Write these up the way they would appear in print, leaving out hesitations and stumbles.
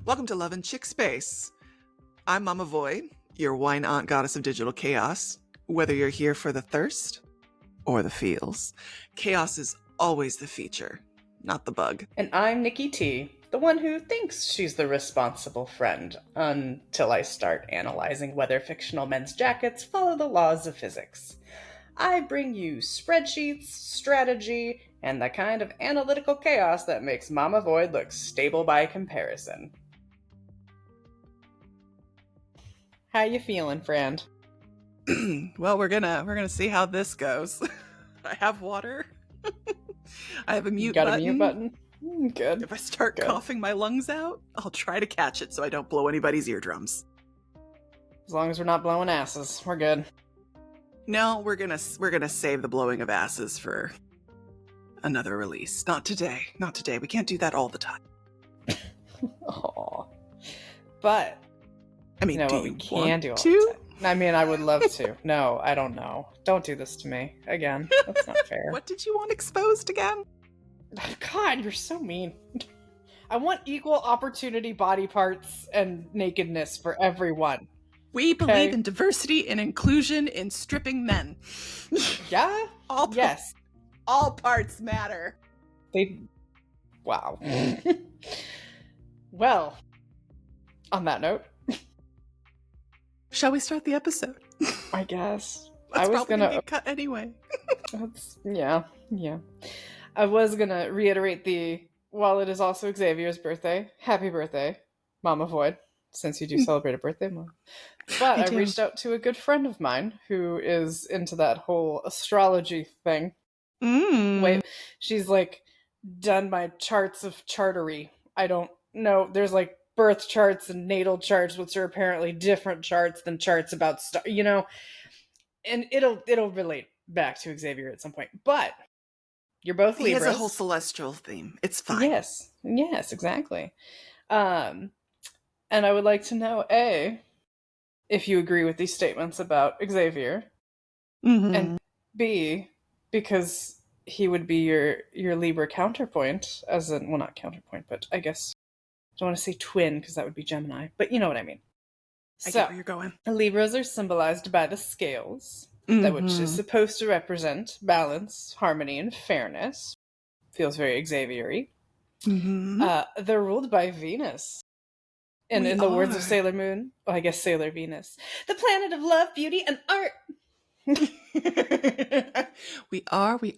Welcome to Love and Chick Space. I'm Mama Void, your wine aunt goddess of digital chaos. Whether you're here for the thirst or the feels, chaos is always the feature, not the bug. And I'm Nikki T, the one who thinks she's the responsible friend, until I start analyzing whether fictional men's jackets follow the laws of physics. I bring you spreadsheets, strategy, and the kind of analytical chaos that makes Mama Void look stable by comparison. How you feeling, friend? Well, we're gonna see how this goes. I have water. I have a mute Got button. a mute button? Good. If I start coughing my lungs out, I'll try to catch it so I don't blow anybody's eardrums. As long as we're not blowing asses, we're good. No, we're gonna save the blowing of asses for another release. Not today. Not today. We can't do that all the time. Aww. But I mean, you know do what we you can want do all to? the time? I mean, I would love to. No, I don't know. Don't do this to me. Again. That's not fair. What did you want exposed again? God, you're so mean. I want equal opportunity body parts and nakedness for everyone. We believe in diversity and inclusion in stripping men. Yeah? Yes. All parts matter. Wow. Well, on that note, shall we start the episode? I guess. That's probably gonna get cut anyway. Yeah. I was gonna reiterate while it is also Xavier's birthday, happy birthday, Mama Void, since you do celebrate a birthday month. But I reached out to a good friend of mine who is into that whole astrology thing. Wait, she's like done my charts of chartery. I don't know. There's like birth charts and natal charts, which are apparently different charts than charts about and it'll relate back to Xavier at some point. But you're both Libras. He has a whole celestial theme. It's fine. Yes, exactly. And I would like to know, A, if you agree with these statements about Xavier, and B, because he would be your Libra counterpoint, as in, well, not counterpoint, but I guess I don't want to say twin because that would be Gemini, but you know what I mean. I get where you're going. Libras are symbolized by the scales, which is supposed to represent balance, harmony, and fairness. Feels very Xavier-y. They're ruled by Venus. And in the words of Sailor Moon, well, I guess Sailor Venus, the planet of love, beauty, and art. We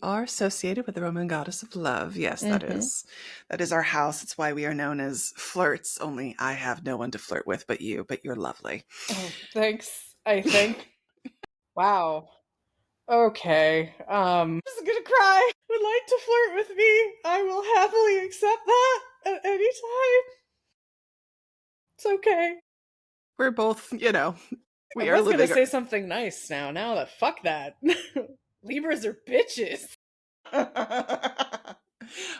are associated with the Roman goddess of love. Yes, that is our house. It's why we are known as flirts. Only I have no one to flirt with but you, but you're lovely. Oh, thanks, I think. Wow. Okay. I'm just gonna cry. Would like to flirt with me. I will happily accept that at any time. It's okay. We're both, we I was gonna say something nice now that fuck that. Libras are bitches.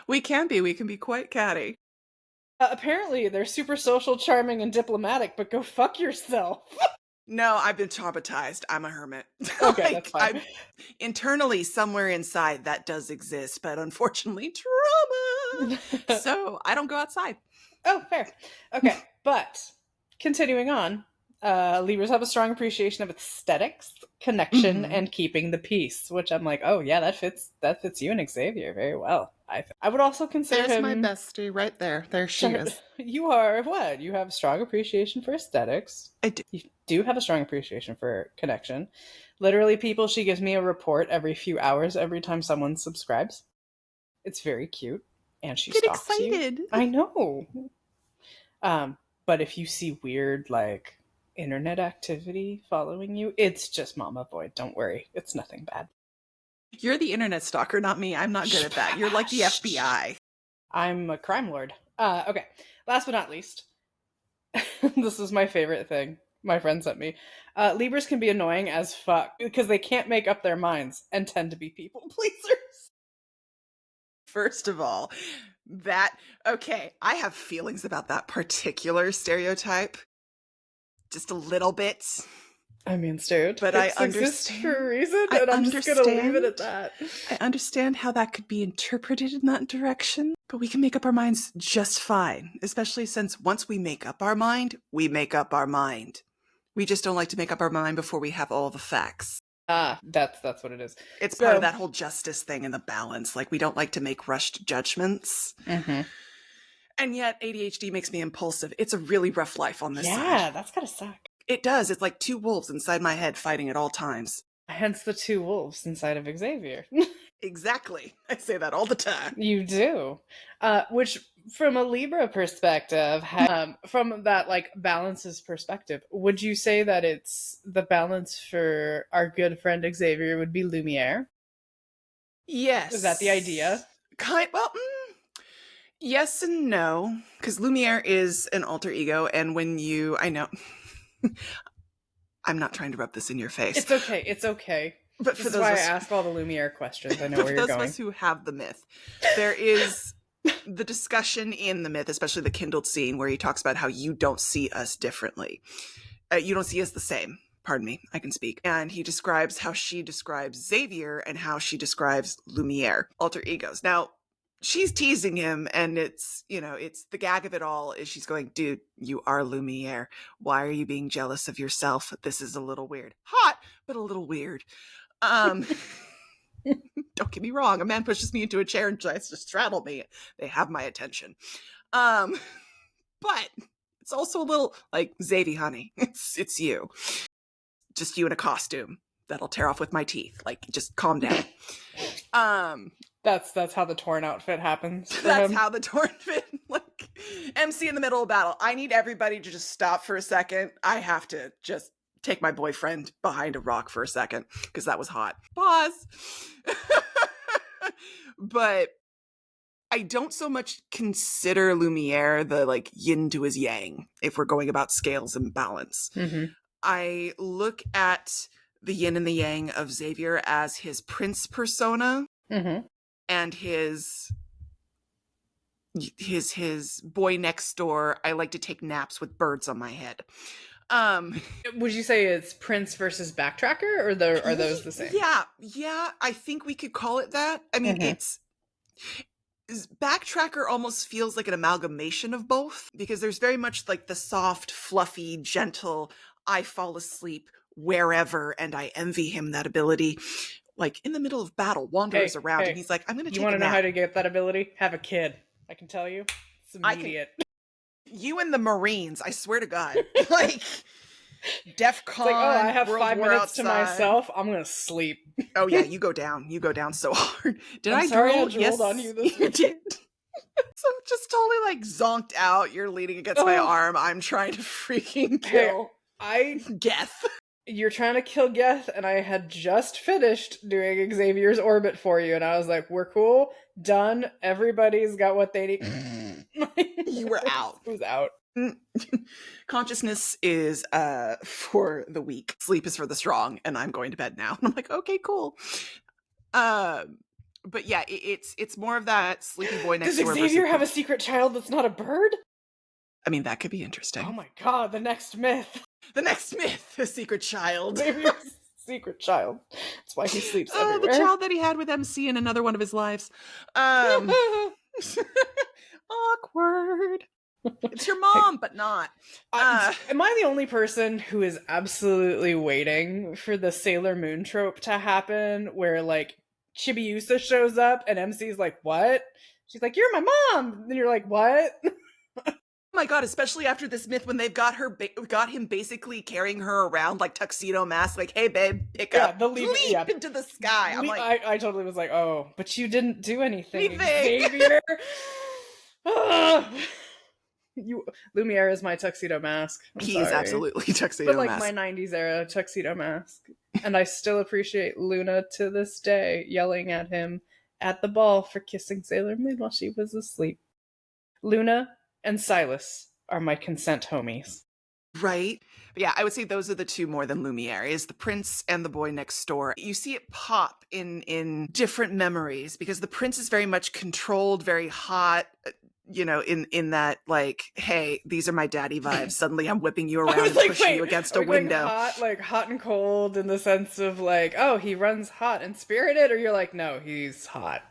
We can be quite catty. Apparently they're super social, charming, and diplomatic, but go fuck yourself. No, I've been traumatized. I'm a hermit. Okay, that's fine. Internally, somewhere inside, that does exist, but unfortunately, trauma. So I don't go outside. Oh, fair. Okay, but continuing on, Libras have a strong appreciation of aesthetics, connection, and keeping the peace, which I'm like, oh yeah, that fits you and Xavier very well. I would also consider him my bestie right there. There she is. You are what? You have strong appreciation for aesthetics. I do. You do have a strong appreciation for connection. Literally, people, she gives me a report every few hours every time someone subscribes. It's very cute, and she get stalks excited. You. I know. But if you see weird like internet activity following you, it's just Mama Void. Don't worry, it's nothing bad. You're the internet stalker, not me. I'm not good at that. You're like the FBI. I'm a crime lord. Okay. Last but not least, this is my favorite thing my friend sent me. Libras can be annoying as fuck because they can't make up their minds and tend to be people pleasers. First of all, I have feelings about that particular stereotype. Just a little bit. I mean, dude, But I exists for a reason, I and I'm just gonna leave it at understand. that. I understand how that could be interpreted in that direction, but we can make up our minds just fine, especially since once we make up our mind, we make up our mind. We just don't like to make up our mind before we have all the facts. Ah, that's what it is. It's So, part of that whole justice thing and the balance. Like, we don't like to make rushed judgments. mhm. And yet, ADHD makes me impulsive. It's a really rough life on this side. Yeah, that's gotta suck. It does. It's like two wolves inside my head fighting at all times. Hence the two wolves inside of Xavier. Exactly. I say that all the time. You do. Which, from a Libra perspective, from that like balances perspective, would you say that it's the balance for our good friend Xavier would be Lumiere? Yes. Is that the idea? Yes and no, because Lumiere is an alter ego, and I know, I'm not trying to rub this in your face. It's okay. It's okay. But This is why I ask all the Lumiere questions. I know where you're those going. of us who have the myth, there is the discussion in the myth, especially the kindled scene, where he talks about how you don't see us differently. You don't see us the same. Pardon me, I can speak. And he describes how she describes Xavier and how she describes Lumiere, alter egos. Now, she's teasing him, and it's the gag of it all is she's going, dude, you are Lumiere. Why are you being jealous of yourself? This is a little weird. Hot, but a little weird. Don't get me wrong. A man pushes me into a chair and tries to straddle me. They have my attention. But it's also a little like, Xavier, honey, it's you. Just you in a costume that'll tear off with my teeth. Like, just calm down. That's how the torn outfit happens. That's how the torn fit. Like, MC in the middle of battle. I need everybody to just stop for a second. I have to just take my boyfriend behind a rock for a second because that was hot. Pause. But I don't so much consider Lumiere the like yin to his yang if we're going about scales and balance. Mm-hmm. I look at the yin and the yang of Xavier as his prince persona, Mm-hmm. and his boy next door. I like to take naps with birds on my head. Would you say it's Prince versus Backtracker, or are those the same? Yeah, I think we could call it that. I mean, Backtracker almost feels like an amalgamation of both, because there's very much like the soft, fluffy, gentle, I fall asleep wherever, and I envy him that ability. Like, in the middle of battle, wanders around, and he's like, I'm going to take a nap. You want to know how to get that ability? Have a kid. I can tell you. It's immediate. You and the Marines, I swear to God. Like, DEF CON, it's like, I have World 5 War minutes outside. to myself. I'm going to sleep. Oh, yeah, you go down. You go down so hard. I'm sorry I drooled on you this you did. So just totally, like, zonked out. You're leaning against my arm. I'm trying to freaking kill Geth. You're trying to kill Geth, and I had just finished doing Xavier's orbit for you, and I was like, we're cool, done, everybody's got what they need. You were out. I was out. Consciousness is for the weak. Sleep is for the strong, and I'm going to bed now. And I'm like, okay, cool. But yeah, it's more of that sleepy boy next door. Does Xavier have a secret child that's not a bird? I mean, that could be interesting. Oh my god, the next myth. The next myth, the secret child. Xavier's secret child. That's why he sleeps everywhere. The child that he had with MC in another one of his lives. Awkward. It's your mom, but not. Am I the only person who is absolutely waiting for the Sailor Moon trope to happen, where like Chibiusa shows up and MC's like, what? She's like, you're my mom. And you're like, what? Oh my god, especially after this myth when they've got him basically carrying her around like Tuxedo Mask, like, hey babe, pick up, leap into the sky. I'm like, I totally was like, oh, but you didn't do anything. Xavier. Lumiere is my Tuxedo Mask. He is absolutely Tuxedo Mask. But like my 90s era Tuxedo Mask. And I still appreciate Luna to this day yelling at him at the ball for kissing Sailor Moon while she was asleep. Luna and Silas are my consent homies. Right? But yeah, I would say those are the two more than Lumiere, is the prince and the boy next door. You see it pop in different memories, because the prince is very much controlled, very hot, in that, like, hey, these are my daddy vibes. Suddenly I'm whipping you around and like, pushing you against a window. Hot and cold in the sense of like, oh, he runs hot and spirited, or you're like, no, he's hot.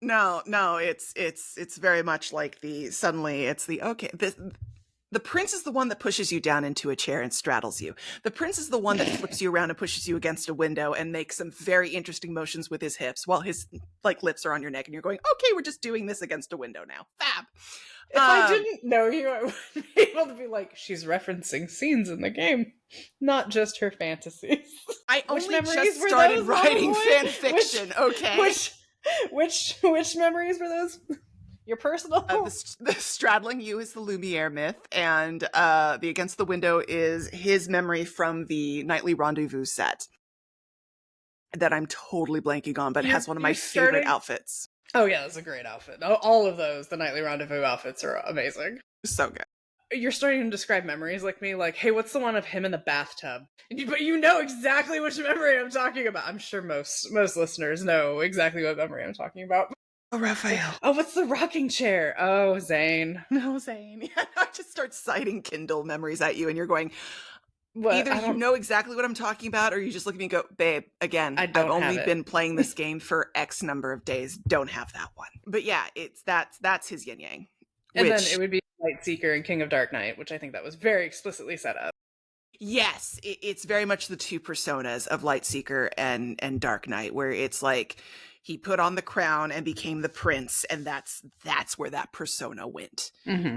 No, it's very much like the prince is the one that pushes you down into a chair and straddles you. The prince is the one that flips you around and pushes you against a window and makes some very interesting motions with his hips while his like lips are on your neck and you're going, okay, we're just doing this against a window now. Fab. If I didn't know you, I would be able to be like, she's referencing scenes in the game, not just her fantasies. I only just started writing fan fiction, okay? Which memories were those? Your personal? The straddling you is the Lumiere myth, and the against the window is his memory from the Nightly Rendezvous set that I'm totally blanking on, but has one of my favorite outfits. Oh yeah, that's a great outfit. All of those, the Nightly Rendezvous outfits are amazing. So good. You're starting to describe memories like me, like, hey, what's the one of him in the bathtub? But you know exactly which memory I'm talking about. I'm sure most listeners know exactly what memory I'm talking about. Oh, Rafayel. Oh, what's the rocking chair? Oh, Zane. No, Zane. Yeah, I just start citing Kindle memories at you, and you're going, either you know exactly what I'm talking about, or you just look at me and go, babe, again, I've only been playing this game for X number of days. Don't have that one. But yeah, that's his yin yang. And then it would be Lightseeker and King of Dark Knight, which I think that was very explicitly set up. Yes, it's very much the two personas of Lightseeker and Dark Knight, where it's like he put on the crown and became the prince, and that's where that persona went. Mm-hmm.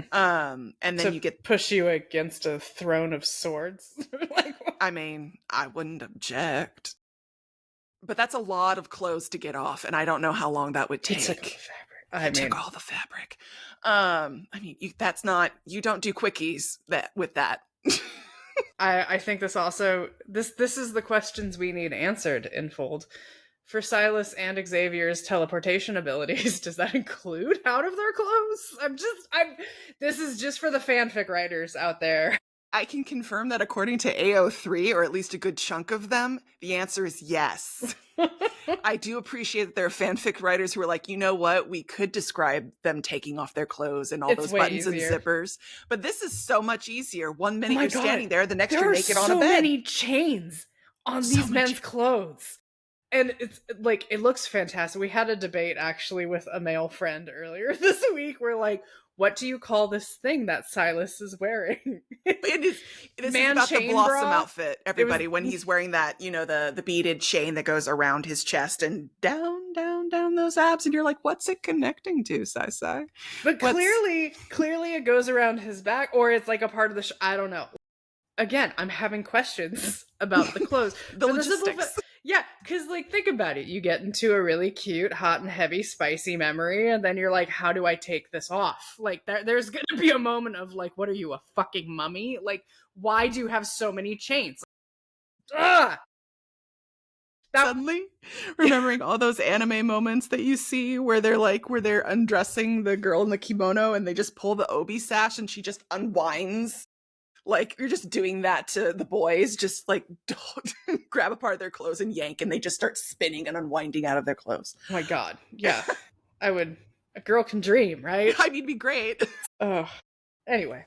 And then you get push you against a throne of swords. I mean, I wouldn't object, but that's a lot of clothes to get off, and I don't know how long that would take. It took all the fabric. I mean, you don't do quickies with that. I think this also this is the questions we need answered in Fold. For Silas and Xavier's teleportation abilities, does that include out of their clothes? This is just for the fanfic writers out there. I can confirm that according to AO3, or at least a good chunk of them, the answer is yes. I do appreciate that there are fanfic writers who are like, you know what? We could describe them taking off their clothes and all those buttons and zippers. But this is so much easier. 1 minute you're standing there, the next you're naked on a bed. There are so many chains on these men's clothes. And it's like, it looks fantastic. We had a debate actually with a male friend earlier this week. We're like, what do you call this thing that Silas is wearing? This is about the Blossom outfit, everybody, when he's wearing that, the beaded chain that goes around his chest and down those abs. And you're like, what's it connecting to, Sai? But clearly it goes around his back, or it's like a part of the I don't know. Again, I'm having questions about the clothes. The logistics. Yeah, because, like, think about it. You get into a really cute, hot and heavy, spicy memory, and then you're like, how do I take this off? Like, there's going to be a moment of, like, what are you, a fucking mummy? Like, why do you have so many chains? Ugh! Suddenly, remembering all those anime moments that you see where they're undressing the girl in the kimono and they just pull the obi sash and she just unwinds. Like, you're just doing that to the boys, just like grab a part of their clothes and yank, and they just start spinning and unwinding out of their clothes. Oh my God. Yeah. A girl can dream, right? I mean, it'd be great. Anyway,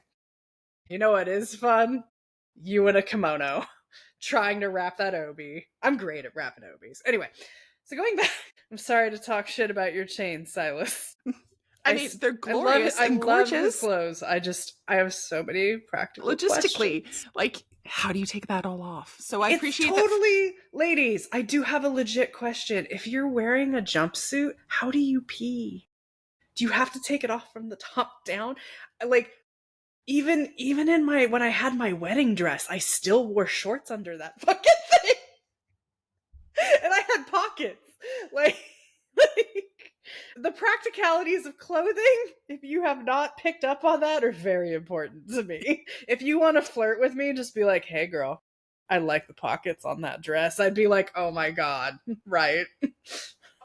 you know what is fun? You in a kimono trying to wrap that obi. I'm great at wrapping obis. Anyway, so going back, I'm sorry to talk shit about your chains, Silas. I mean, they're glorious and gorgeous. I love his clothes. I have so many practical logistically questions. Like, how do you take that all off? So I appreciate ladies, I do have a legit question. If you're wearing a jumpsuit, how do you pee? Do you have to take it off from the top down? Like, even in when I had my wedding dress, I still wore shorts under that fucking thing. And I had pockets. Like the practicalities of clothing, if you have not picked up on that, are very important to me. If you want to flirt with me, just be like, hey girl, I like the pockets on that dress. I'd be like, oh my God, right.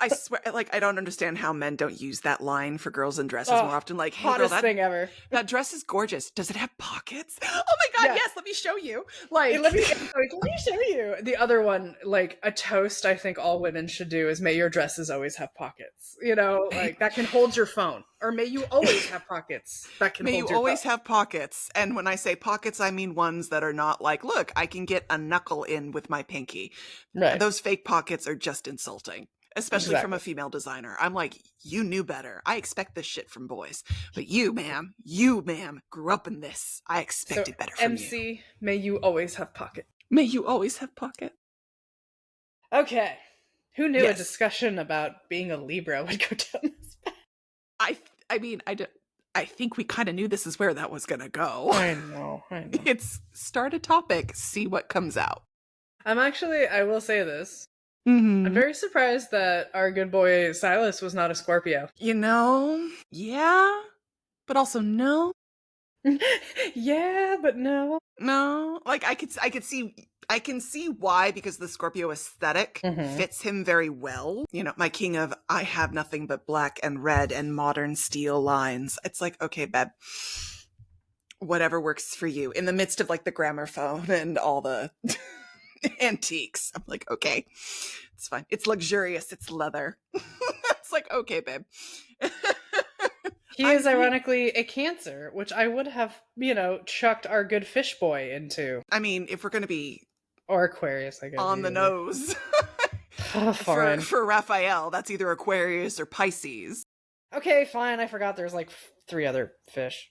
I swear, like, I don't understand how men don't use that line for girls in dresses Oh, more often. Like, hey, girl, hottest thing ever. that dress is gorgeous. Does it have pockets? Oh my God, Yeah. yes, let me show you. Like, Hey, let me show you. The other one, like a toast I think all women should do is may your dresses always have pockets. You know, like that can hold your phone. Or may you always have pockets that can may hold you your always phone. have pockets. And when I say pockets, I mean ones that are not like, look, I can get a knuckle in with my pinky. Right. Those fake pockets are just insulting. Especially from Exactly. a female designer. I'm like, you knew better. I expect this shit from boys. But you, ma'am, grew up in this. I expected better from you. MC, may you always have pocket. May you always have pocket. Okay. Who knew a Yes. discussion about being a Libra would go down this path? I think we kind of knew this is where that was going to go. I know. It's start a topic, see what comes out. I will say this. Mm-hmm. I'm very surprised that our good boy Silas was not a Scorpio. You know, yeah, but also no. Yeah, but no. No, like I can see why, because the Scorpio aesthetic fits him very well. You know, my king of I have nothing but black and red and modern steel lines. It's like, okay, babe, whatever works for you. In the midst of like the gramophone and all the antiques, I'm like, okay, it's fine. It's luxurious. It's leather. It's like, okay, babe. He is ironically a Cancer, which I would have, chucked our good fish boy into. I mean, if we're going to be or Aquarius, I guess, on the nose. For Rafayel, that's either Aquarius or Pisces. Okay, fine. I forgot there's like 3 other fish.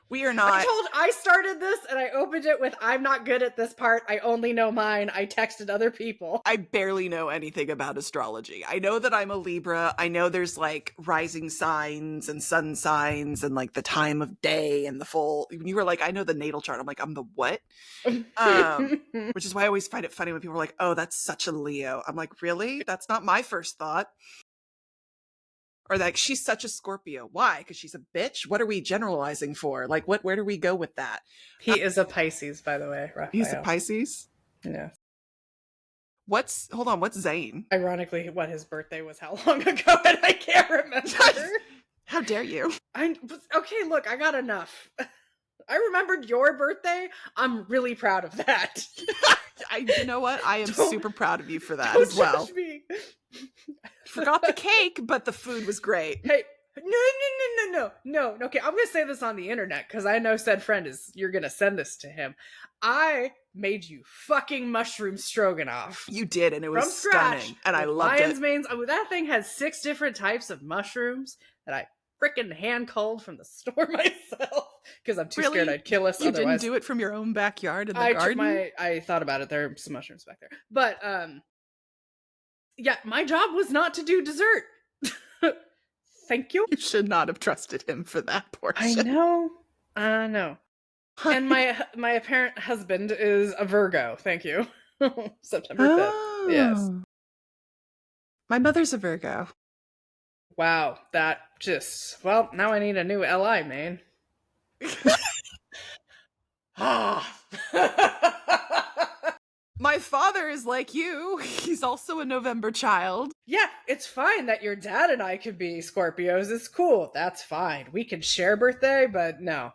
We are not. I started this and I opened it with, I'm not good at this part. I only know mine. I texted other people. I barely know anything about astrology. I know that I'm a Libra. I know there's like rising signs and sun signs and like the time of day and the full. You were like, I know the natal chart. I'm like, I'm the what? Which is why I always find it funny when people are like, oh, that's such a Leo. I'm like, really? That's not my first thought. Or like, she's such a Scorpio. Why? Because she's a bitch? What are we generalizing for? Like, where do we go with that? He is a Pisces, by the way, Rafayel. He's a Pisces? Yeah. What's Zane? Ironically, what his birthday was how long ago, and I can't remember. How dare you? Okay, look, I got enough. I remembered your birthday. I'm really proud of that. You know what? I am super proud of you for that as well. Judge me. Forgot the cake, but the food was great. Hey, no. Okay, I'm gonna say this on the internet because I know said friend you're gonna send this to him. I made you fucking mushroom stroganoff. You did, and it was stunning, and I loved lion's it. Manes. That thing has 6 different types of mushrooms that I freaking hand culled from the store myself because I'm too scared I'd kill us. You otherwise. Didn't do it from your own backyard in the garden? I thought about it. There are some mushrooms back there, but yeah, my job was not to do dessert. Thank you. You should not have trusted him for that portion. I know. And my apparent husband is a Virgo. Thank you. September 5th. Yes. My mother's a Virgo. Wow, that just... Well, now I need a new LI, man. My father is like you. He's also a November child. Yeah, it's fine that your dad and I could be Scorpios. It's cool. That's fine. We can share birthday, but nope.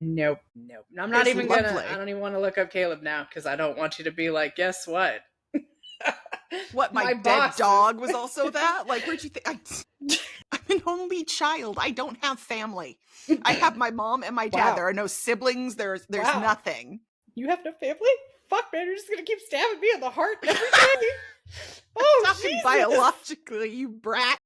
I'm not even gonna... I don't even want to look up Caleb now, because I don't want you to be like, guess what? What, my dead dog was also that? Like, where'd you think? I'm an only child. I don't have family. I have my mom and my dad. Wow. There are no siblings. There's nothing. You have no family? Fuck, man, you're just gonna keep stabbing me in the heart every day? Oh, Jesus. Biologically, you brat.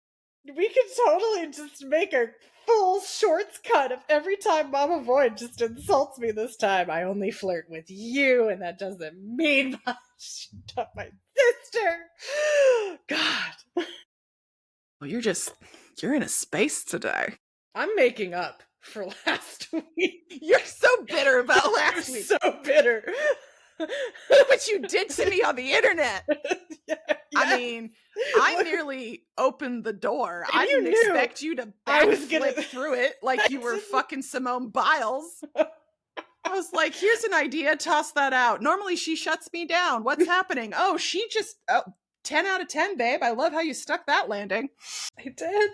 We could totally just make a full shorts cut of every time Mama Void just insults me this time. I only flirt with you, and that doesn't mean much. Not my sister. God. Well, you're in a space today. I'm making up for last week. You're so bitter about last week. So bitter. What you did to me on the internet. Yeah. I mean, I merely opened the door. I didn't expect you to flip through it like you were fucking Simone Biles. I was like, here's an idea, toss that out. Normally she shuts me down. What's happening? Oh, she just 10 out of 10, babe. I love how you stuck that landing. I did.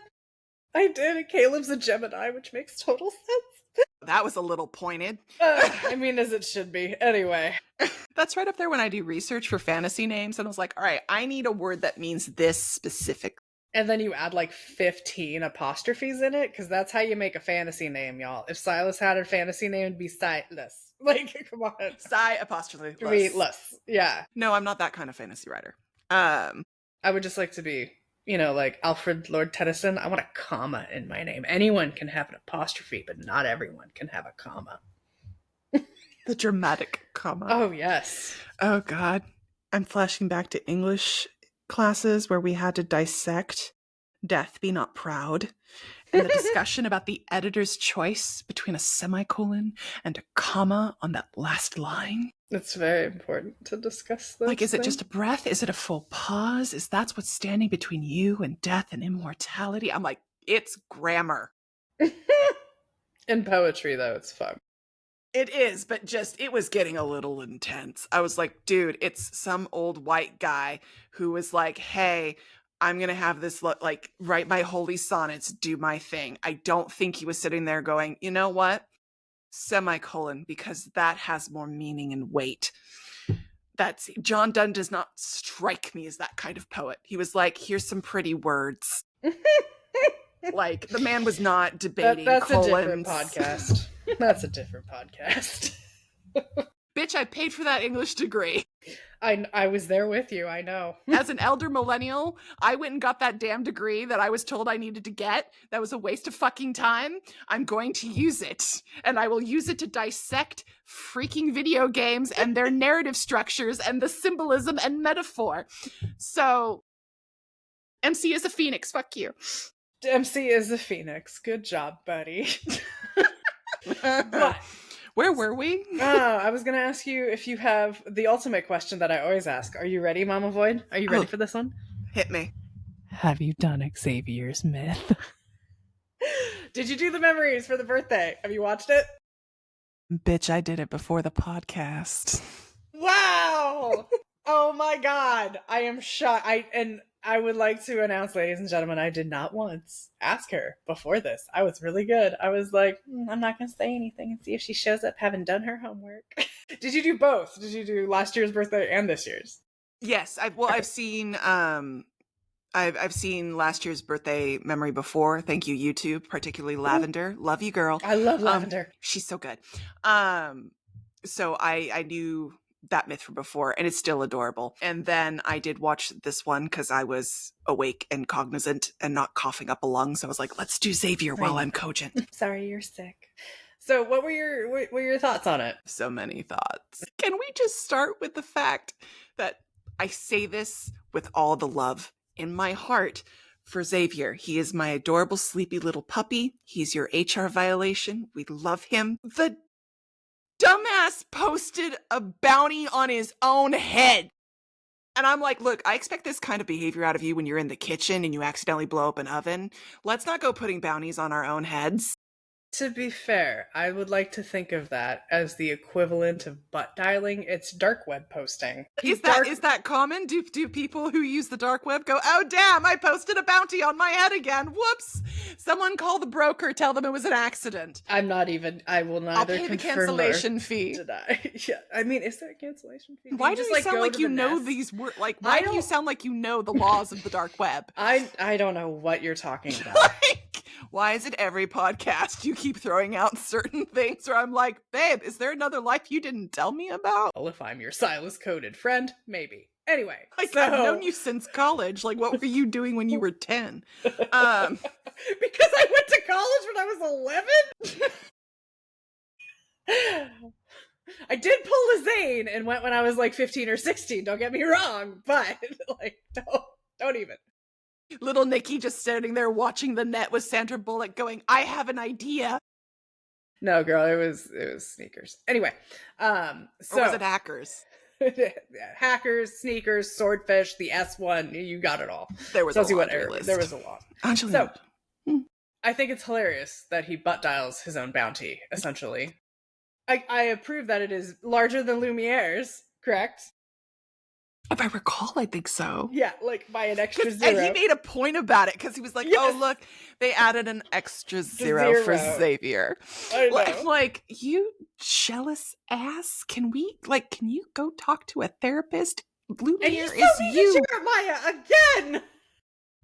And Caleb's a Gemini, which makes total sense. That was a little pointed. I mean, as it should be. Anyway. That's right up there when I do research for fantasy names. And I was like, all right, I need a word that means this specific. And then you add like 15 apostrophes in it, because that's how you make a fantasy name, y'all. If Silas had a fantasy name, it'd be Silas. Like, come on. Less. Yeah. No, I'm not that kind of fantasy writer. I would just like to be, like Alfred Lord Tennyson. I want a comma in my name. Anyone can have an apostrophe, but not everyone can have a comma. The dramatic comma. Oh, yes. Oh, God. I'm flashing back to English classes where we had to dissect Death Be Not Proud and the discussion about the editor's choice between a semicolon and a comma on that last line. It's very important to discuss this. Like, is it just a breath? Is it a full pause? Is that what's standing between you and death and immortality? I'm like, it's grammar. In poetry, though, it's fun. It is, but it was getting a little intense. I was like, dude, it's some old white guy who was like, hey, I'm going to have this, like, write my holy sonnets, do my thing. I don't think he was sitting there going, you know what? Semicolon, because that has more meaning and weight. That's John Donne does not strike me as that kind of poet. He was like, here's some pretty words. Like, the man was not debating that's colons. a different podcast. That's a different podcast. Bitch, I paid for that English degree. I was there with you, I know. As an elder millennial, I went and got that damn degree that I was told I needed to get. That was a waste of fucking time. I'm going to use it. And I will use it to dissect freaking video games and their narrative structures and the symbolism and metaphor. So, MC is a phoenix. Fuck you. MC is a phoenix. Good job, buddy. But where were we? I was going to ask you if you have the ultimate question that I always ask. Are you ready, Mama Void? Are you ready for this one? Hit me. Have you done Xavier's myth? Did you do the memories for the birthday? Have you watched it? Bitch, I did it before the podcast. Wow! Oh my god. I am shocked. I would like to announce, ladies and gentlemen, I did not once ask her before this. I was really good. I was like, I'm not going to say anything and see if she shows up having done her homework. Did you do both? Did you do last year's birthday and this year's? Yes. I've seen I've seen last year's birthday memory before. Thank you, YouTube, particularly Lavender. Love you, girl. I love Lavender. She's so good. So I knew that myth from before, and it's still adorable. And then I did watch this one because I was awake and cognizant and not coughing up a lung. So I was like, let's do Xavier while I'm cogent. Sorry, you're sick. So what were your thoughts on it? So many thoughts. Can we just start with the fact that I say this with all the love in my heart for Xavier? He is my adorable, sleepy little puppy. He's your HR violation. We love him. The dumbass posted a bounty on his own head. And I'm like, look, I expect this kind of behavior out of you when you're in the kitchen and you accidentally blow up an oven. Let's not go putting bounties on our own heads. To be fair, I would like to think of that as the equivalent of butt dialing. It's dark web posting. Is that common? Do people who use the dark web go, oh damn, I posted a bounty on my head again. Whoops. Someone call the broker, tell them it was an accident. I will neither I'll pay the cancellation fee. Deny. Yeah. I mean, is there a cancellation fee? Why do you sound like you know these words? Like, why do you sound like you know the laws of the dark web? I don't know what you're talking about. Why is it every podcast you keep throwing out certain things where I'm like, babe, is there another life you didn't tell me about? Well, if I'm your Silas coded friend, maybe. Anyway, I've known you since college. Like, what were you doing when you were 10? Because I went to college when I was 11. I did pull a Zane and went when I was like 15 or 16. Don't get me wrong, but like, don't even. Little Nikki just standing there watching the net with Sandra Bullock going, I have an idea. No, girl, it was sneakers. Anyway, or was it hackers? Hackers, sneakers, swordfish, the S1, you got it all. There was a lot. There was a lot. Angelina. So, I think it's hilarious that he butt dials his own bounty, essentially. I approve that it is larger than Lumiere's, correct? If I recall, I think so. Yeah, like by an extra 'Cause- and zero. he made a point about it because he was like, Yes! "Oh, look, they added an extra zero for zero. Xavier." I know. I'm like, you jealous ass. Can you go talk to a therapist? And he's Lumiere so is mean you. to Jeremiah again!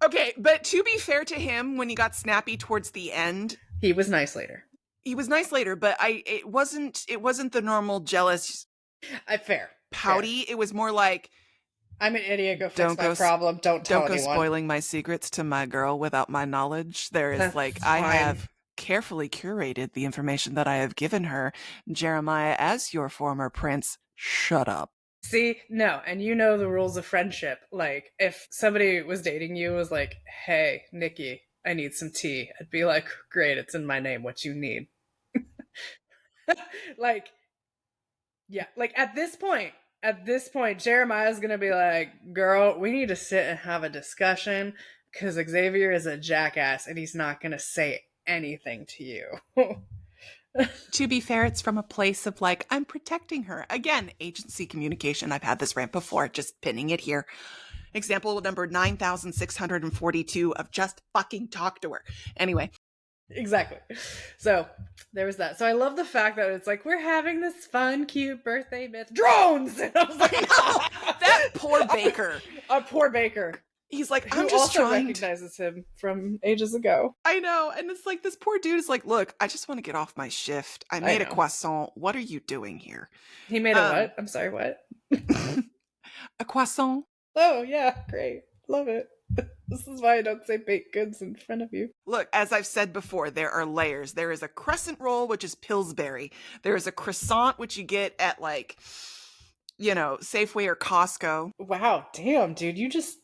Okay, but to be fair to him, when he got snappy towards the end, He was nice later. he was nice later, but it wasn't the normal jealous Fair. pouty. Fair. It was more like, I'm an idiot, go fix my problem, don't tell anyone. Spoiling my secrets to my girl without my knowledge. There is That's like, fine. I have carefully curated the information that I have given her. Jeremiah, as your former prince, shut up. See, no, and you know the rules of friendship. Like, if somebody was dating you, was like, hey, Nikki, I need some tea. I'd be like, great, it's in my name, what you need. Like, yeah, like at this point, Jeremiah's gonna be like, girl, we need to sit and have a discussion because Xavier is a jackass and he's not gonna say anything to you. To be fair, it's from a place of like, I'm protecting her. Again, agency communication. I've had this rant before, just pinning it here. Example number 9,642 of just fucking talk to her. Anyway. Exactly. So there was that. So I love the fact that it's like, we're having this fun, cute birthday myth. Drones! And I was like, no, that poor Baker. A poor Baker. He's like, I'm who just also trying recognizes him from ages ago. I know. And it's like, this poor dude is like, look, I just want to get off my shift. I made a croissant. What are you doing here? He made a what? I'm sorry, what? A croissant. Oh, yeah. Great. Love it. This is why I don't say baked goods in front of you. Look, as I've said before, there are layers. There is a crescent roll, which is Pillsbury. There is a croissant, which you get at like, Safeway or Costco. Wow. Damn, dude. You just...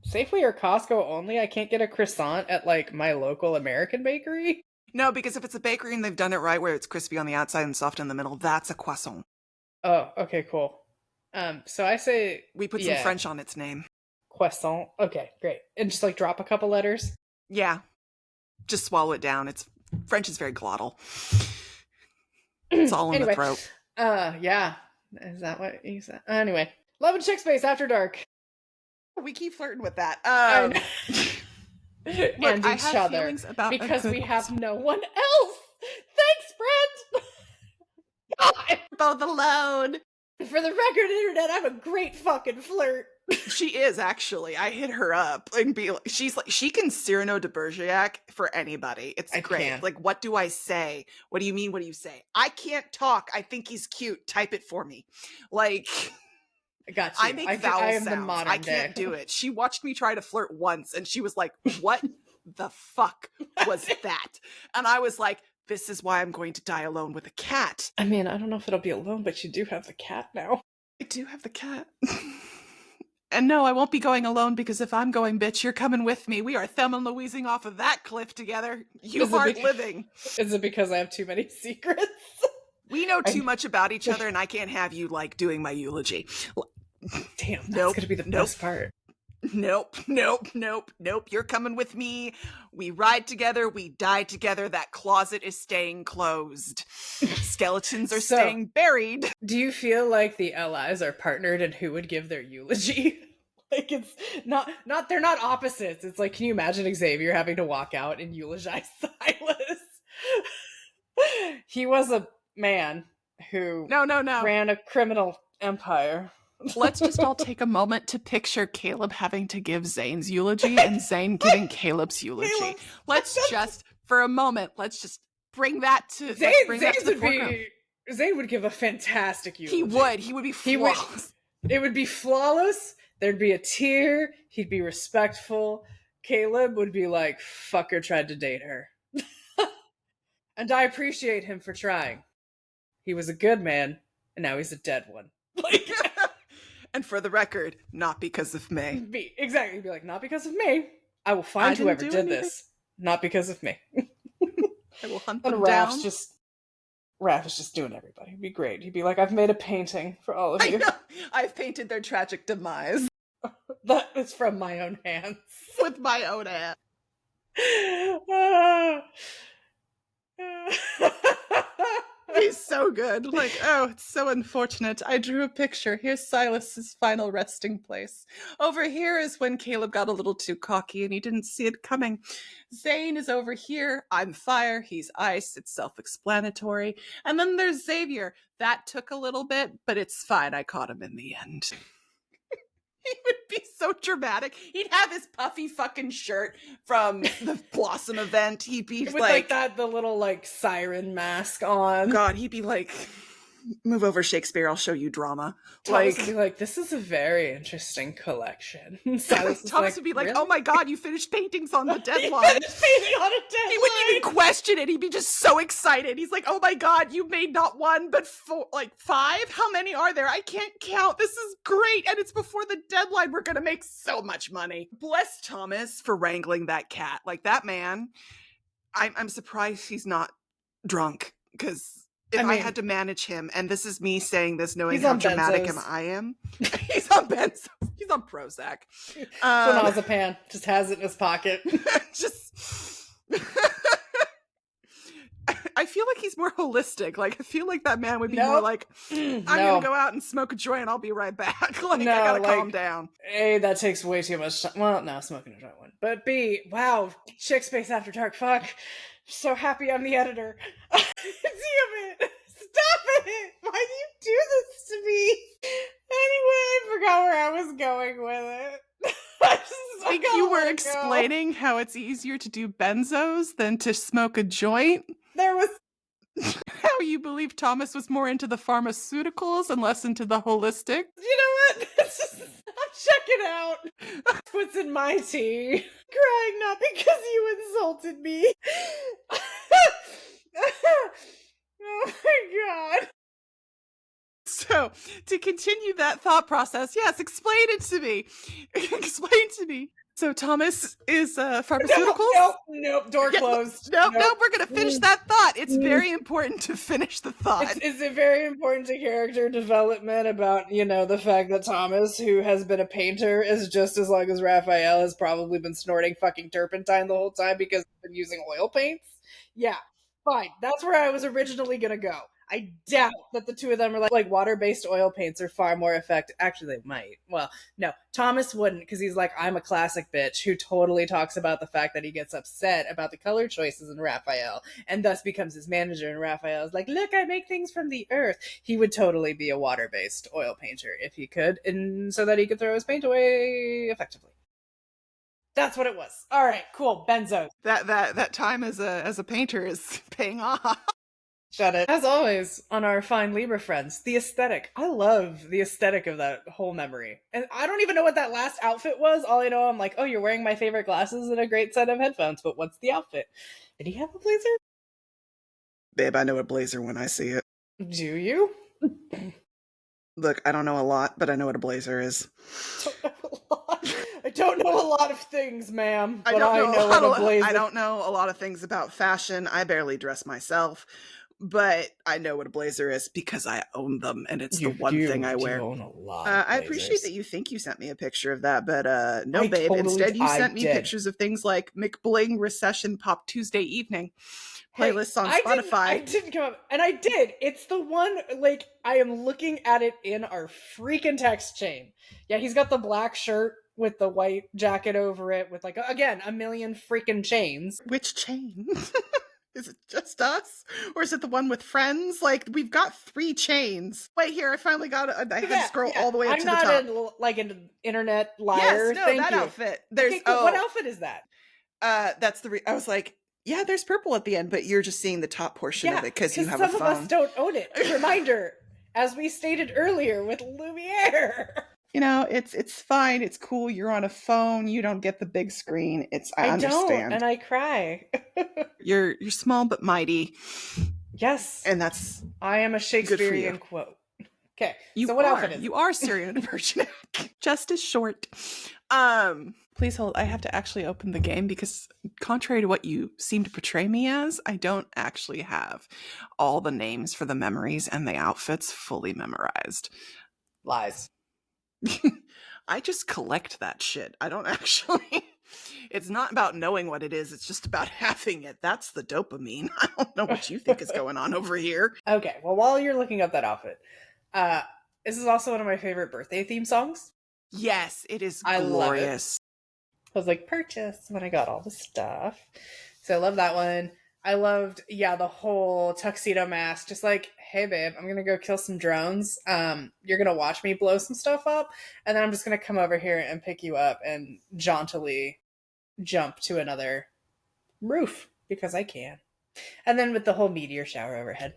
Safeway or Costco only? I can't get a croissant at like my local American bakery? No, because if it's a bakery and they've done it right where it's crispy on the outside and soft in the middle, that's a croissant. Oh, okay, cool. So I say... We put some French on its name. Croissant. Okay, great. And just like drop a couple letters? Yeah. Just swallow it down. French is very glottal. It's all in the throat. Yeah. Is that what you said? Anyway. Love and Chick Space After Dark. We keep flirting with that. And Look, each other. About because we have no one else. Thanks, Brent. Both alone. For the record, internet, I'm a great fucking flirt. She is, actually. I hit her up and she can Cyrano de Bergerac for anybody. It's great. Can. Like, what do I say? What do you mean? What do you say? I can't talk. I think he's cute. Type it for me. Like, I got you. I make vowel I am sounds. the modern I can't day. do it. She watched me try to flirt once and she was like, what the fuck was that? And I was like, this is why I'm going to die alone with a cat. I mean, I don't know if it'll be alone, but you do have the cat now. I do have the cat. And no, I won't be going alone because if I'm going, bitch, you're coming with me. We are Thelma and Louising off of that cliff together. You aren't living. Is it because I have too many secrets? We know too much about each other and I can't have you like doing my eulogy. Damn, that's gonna be the best part. Nope. You're coming with me. We ride together. We die together. That closet is staying closed. Skeletons are staying buried. Do you feel like the allies are partnered in who would give their eulogy? Like, it's not they're not opposites. It's like, can you imagine Xavier having to walk out and eulogize Silas? He was a man who ran a criminal empire. Let's just all take a moment to picture Caleb having to give Zane's eulogy and Zane giving Caleb's eulogy. Let's just, for a moment, bring that to the foreground. Zane would give a fantastic eulogy. He would be flawless. It would be flawless. There'd be a tear. He'd be respectful. Caleb would be like, fucker tried to date her. And I appreciate him for trying. He was a good man, and now he's a dead one. Like... And for the record, not because of me. Exactly. Be like, not because of me. I will find whoever did this. Not because of me. I will hunt them down. Raph is just doing everybody. It'd be great. He'd be like, I've made a painting for all of you. I've painted their tragic demise. That is from my own hands. With my own hand. He's so good. Like, oh, it's so unfortunate. I drew a picture. Here's Silas's final resting place. Over here is when Caleb got a little too cocky and he didn't see it coming. Zane is over here. I'm fire. He's ice. It's self-explanatory. And then there's Xavier. That took a little bit, but it's fine. I caught him in the end. He would be so dramatic. He'd have his puffy fucking shirt from the Blossom event. He'd be with like that, the little like siren mask on. God, he'd be like, move over, Shakespeare, I'll show you drama. Thomas would be like, this is a very interesting collection. Thomas would be like, really? oh my God, you finished paintings on the deadline. He wouldn't even question it. He'd be just so excited. He's like, oh my God, you made not one, but five? How many are there? I can't count. This is great. And it's before the deadline. We're going to make so much money. Bless Thomas for wrangling that cat. Like, that man, I'm surprised he's not drunk, because I had to manage him, and this is me saying this knowing how dramatic I am. He's on benzos. He's on Prozac. Clonazepam. Just has it in his pocket. I feel like he's more holistic. Like, I feel like that man would be more like, I'm going to go out and smoke a joint and I'll be right back. Like, I got to calm down. A, that takes way too much time. Well, no, smoking a joint one. But B, wow, Chickspace After Dark, fuck. So happy I'm the editor. Damn it! Stop it! Why do you do this to me? Anyway, I forgot where I was going with it. I think you were explaining how it's easier to do benzos than to smoke a joint. There was how you believe Thomas was more into the pharmaceuticals and less into the holistic. You know what? I'm checking out. What's in my tea? Crying not because you insulted me. Oh my God. So, to continue that thought process, yes, explain it to me. Explain to me. So Thomas is pharmaceuticals? Nope, door closed. Nope, we're going to finish that thought. It's very important to finish the thought. Is it very important to character development about, the fact that Thomas, who has been a painter, is just as long as Rafayel has probably been snorting fucking turpentine the whole time because he's been using oil paints? Yeah, fine. That's where I was originally going to go. I doubt that the two of them are like water-based oil paints are far more effective. Actually, they might. Well, no, Thomas wouldn't, because he's like, I'm a classic bitch who totally talks about the fact that he gets upset about the color choices in Rafayel and thus becomes his manager. And Rafayel is like, look, I make things from the earth. He would totally be a water-based oil painter if he could, and so that he could throw his paint away effectively. That's what it was. All right, cool. Benzos. That time as a painter is paying off. Shut it. As always, on our fine Libra friends, the aesthetic. I love the aesthetic of that whole memory. And I don't even know what that last outfit was. All I know, I'm like, oh, you're wearing my favorite glasses and a great set of headphones, but what's the outfit? Did he have a blazer? Babe, I know a blazer when I see it. Do you? Look, I don't know a lot, but I know what a blazer is. I don't know a lot of things, ma'am, but I know what a blazer. I don't know a lot of things about fashion. I barely dress myself. But I know what a blazer is because I own them, and it's the one thing I wear. Own a lot I appreciate that you think you sent me a picture of that, but no, babe. Instead, you sent me pictures of things like McBling Recession Pop Tuesday Evening playlists on Spotify. I didn't come up, and I did. It's the one, like, I am looking at it in our freaking text chain. Yeah, he's got the black shirt with the white jacket over it with, like, again, a million freaking chains. Which chain? Is it just us? Or is it the one with friends? Like, we've got 3 chains. Wait, here, I finally got it. I had to scroll all the way up to the top. I'm not an internet liar. Yes, no, that outfit. There's, okay, cool. What outfit is that? That's I was like, yeah, there's purple at the end, but you're just seeing the top portion of it because you have a phone. Some of us don't own it. Reminder, as we stated earlier with Lumiere. It's fine. It's cool. You're on a phone. You don't get the big screen. I understand. Don't, and I cry. You're small but mighty. Yes. And that's I am a Shakespearean quote. Okay. So what outfit is it? You are Syrian version. Just as short. Please hold. I have to actually open the game because contrary to what you seem to portray me as, I don't actually have all the names for the memories and the outfits fully memorized. Lies. I just collect that shit. I don't actually. It's not about knowing what it is, it's just about having it. That's the dopamine. I don't know what you think is going on over here. Okay, well, while you're looking up that outfit, this is also one of my favorite birthday theme songs. Yes, it is I love it. glorious. I was like, purchase when I got all the stuff. So I love that one. I loved, the whole tuxedo mask. Just like, hey, babe, I'm going to go kill some drones. You're going to watch me blow some stuff up. And then I'm just going to come over here and pick you up and jauntily jump to another roof because I can. And then with the whole meteor shower overhead.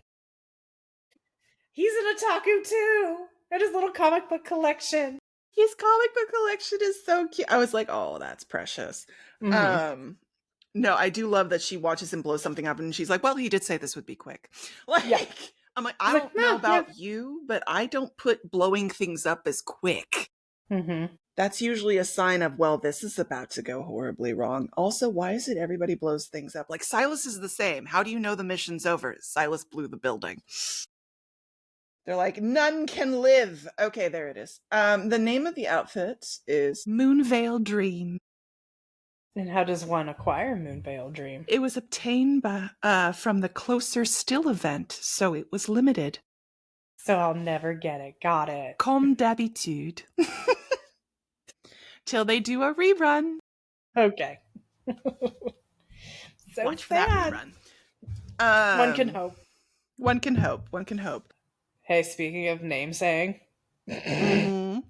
He's an otaku too. And his little comic book collection. His comic book collection is so cute. I was like, oh, that's precious. Mm-hmm. No, I do love that she watches him blow something up and she's like, well, he did say this would be quick. Like, Yeah. I'm like, I don't know about you, but I don't put blowing things up as quick. Mm-hmm. That's usually a sign of, well, this is about to go horribly wrong. Also, why is it everybody blows things up? Like, Silas is the same. How do you know the mission's over? Silas blew the building. They're like, none can live. Okay, there it is. The name of the outfit is Moonveil Dream. And how does one acquire Moonveil Dream? It was obtained by from the Closer Still event, so it was limited. So I'll never get it. Got it. Comme d'habitude. Till they do a rerun. Okay. So watch for sad. that rerun. One can hope. One can hope. One can hope. Hey, speaking of name saying. Mm-hmm.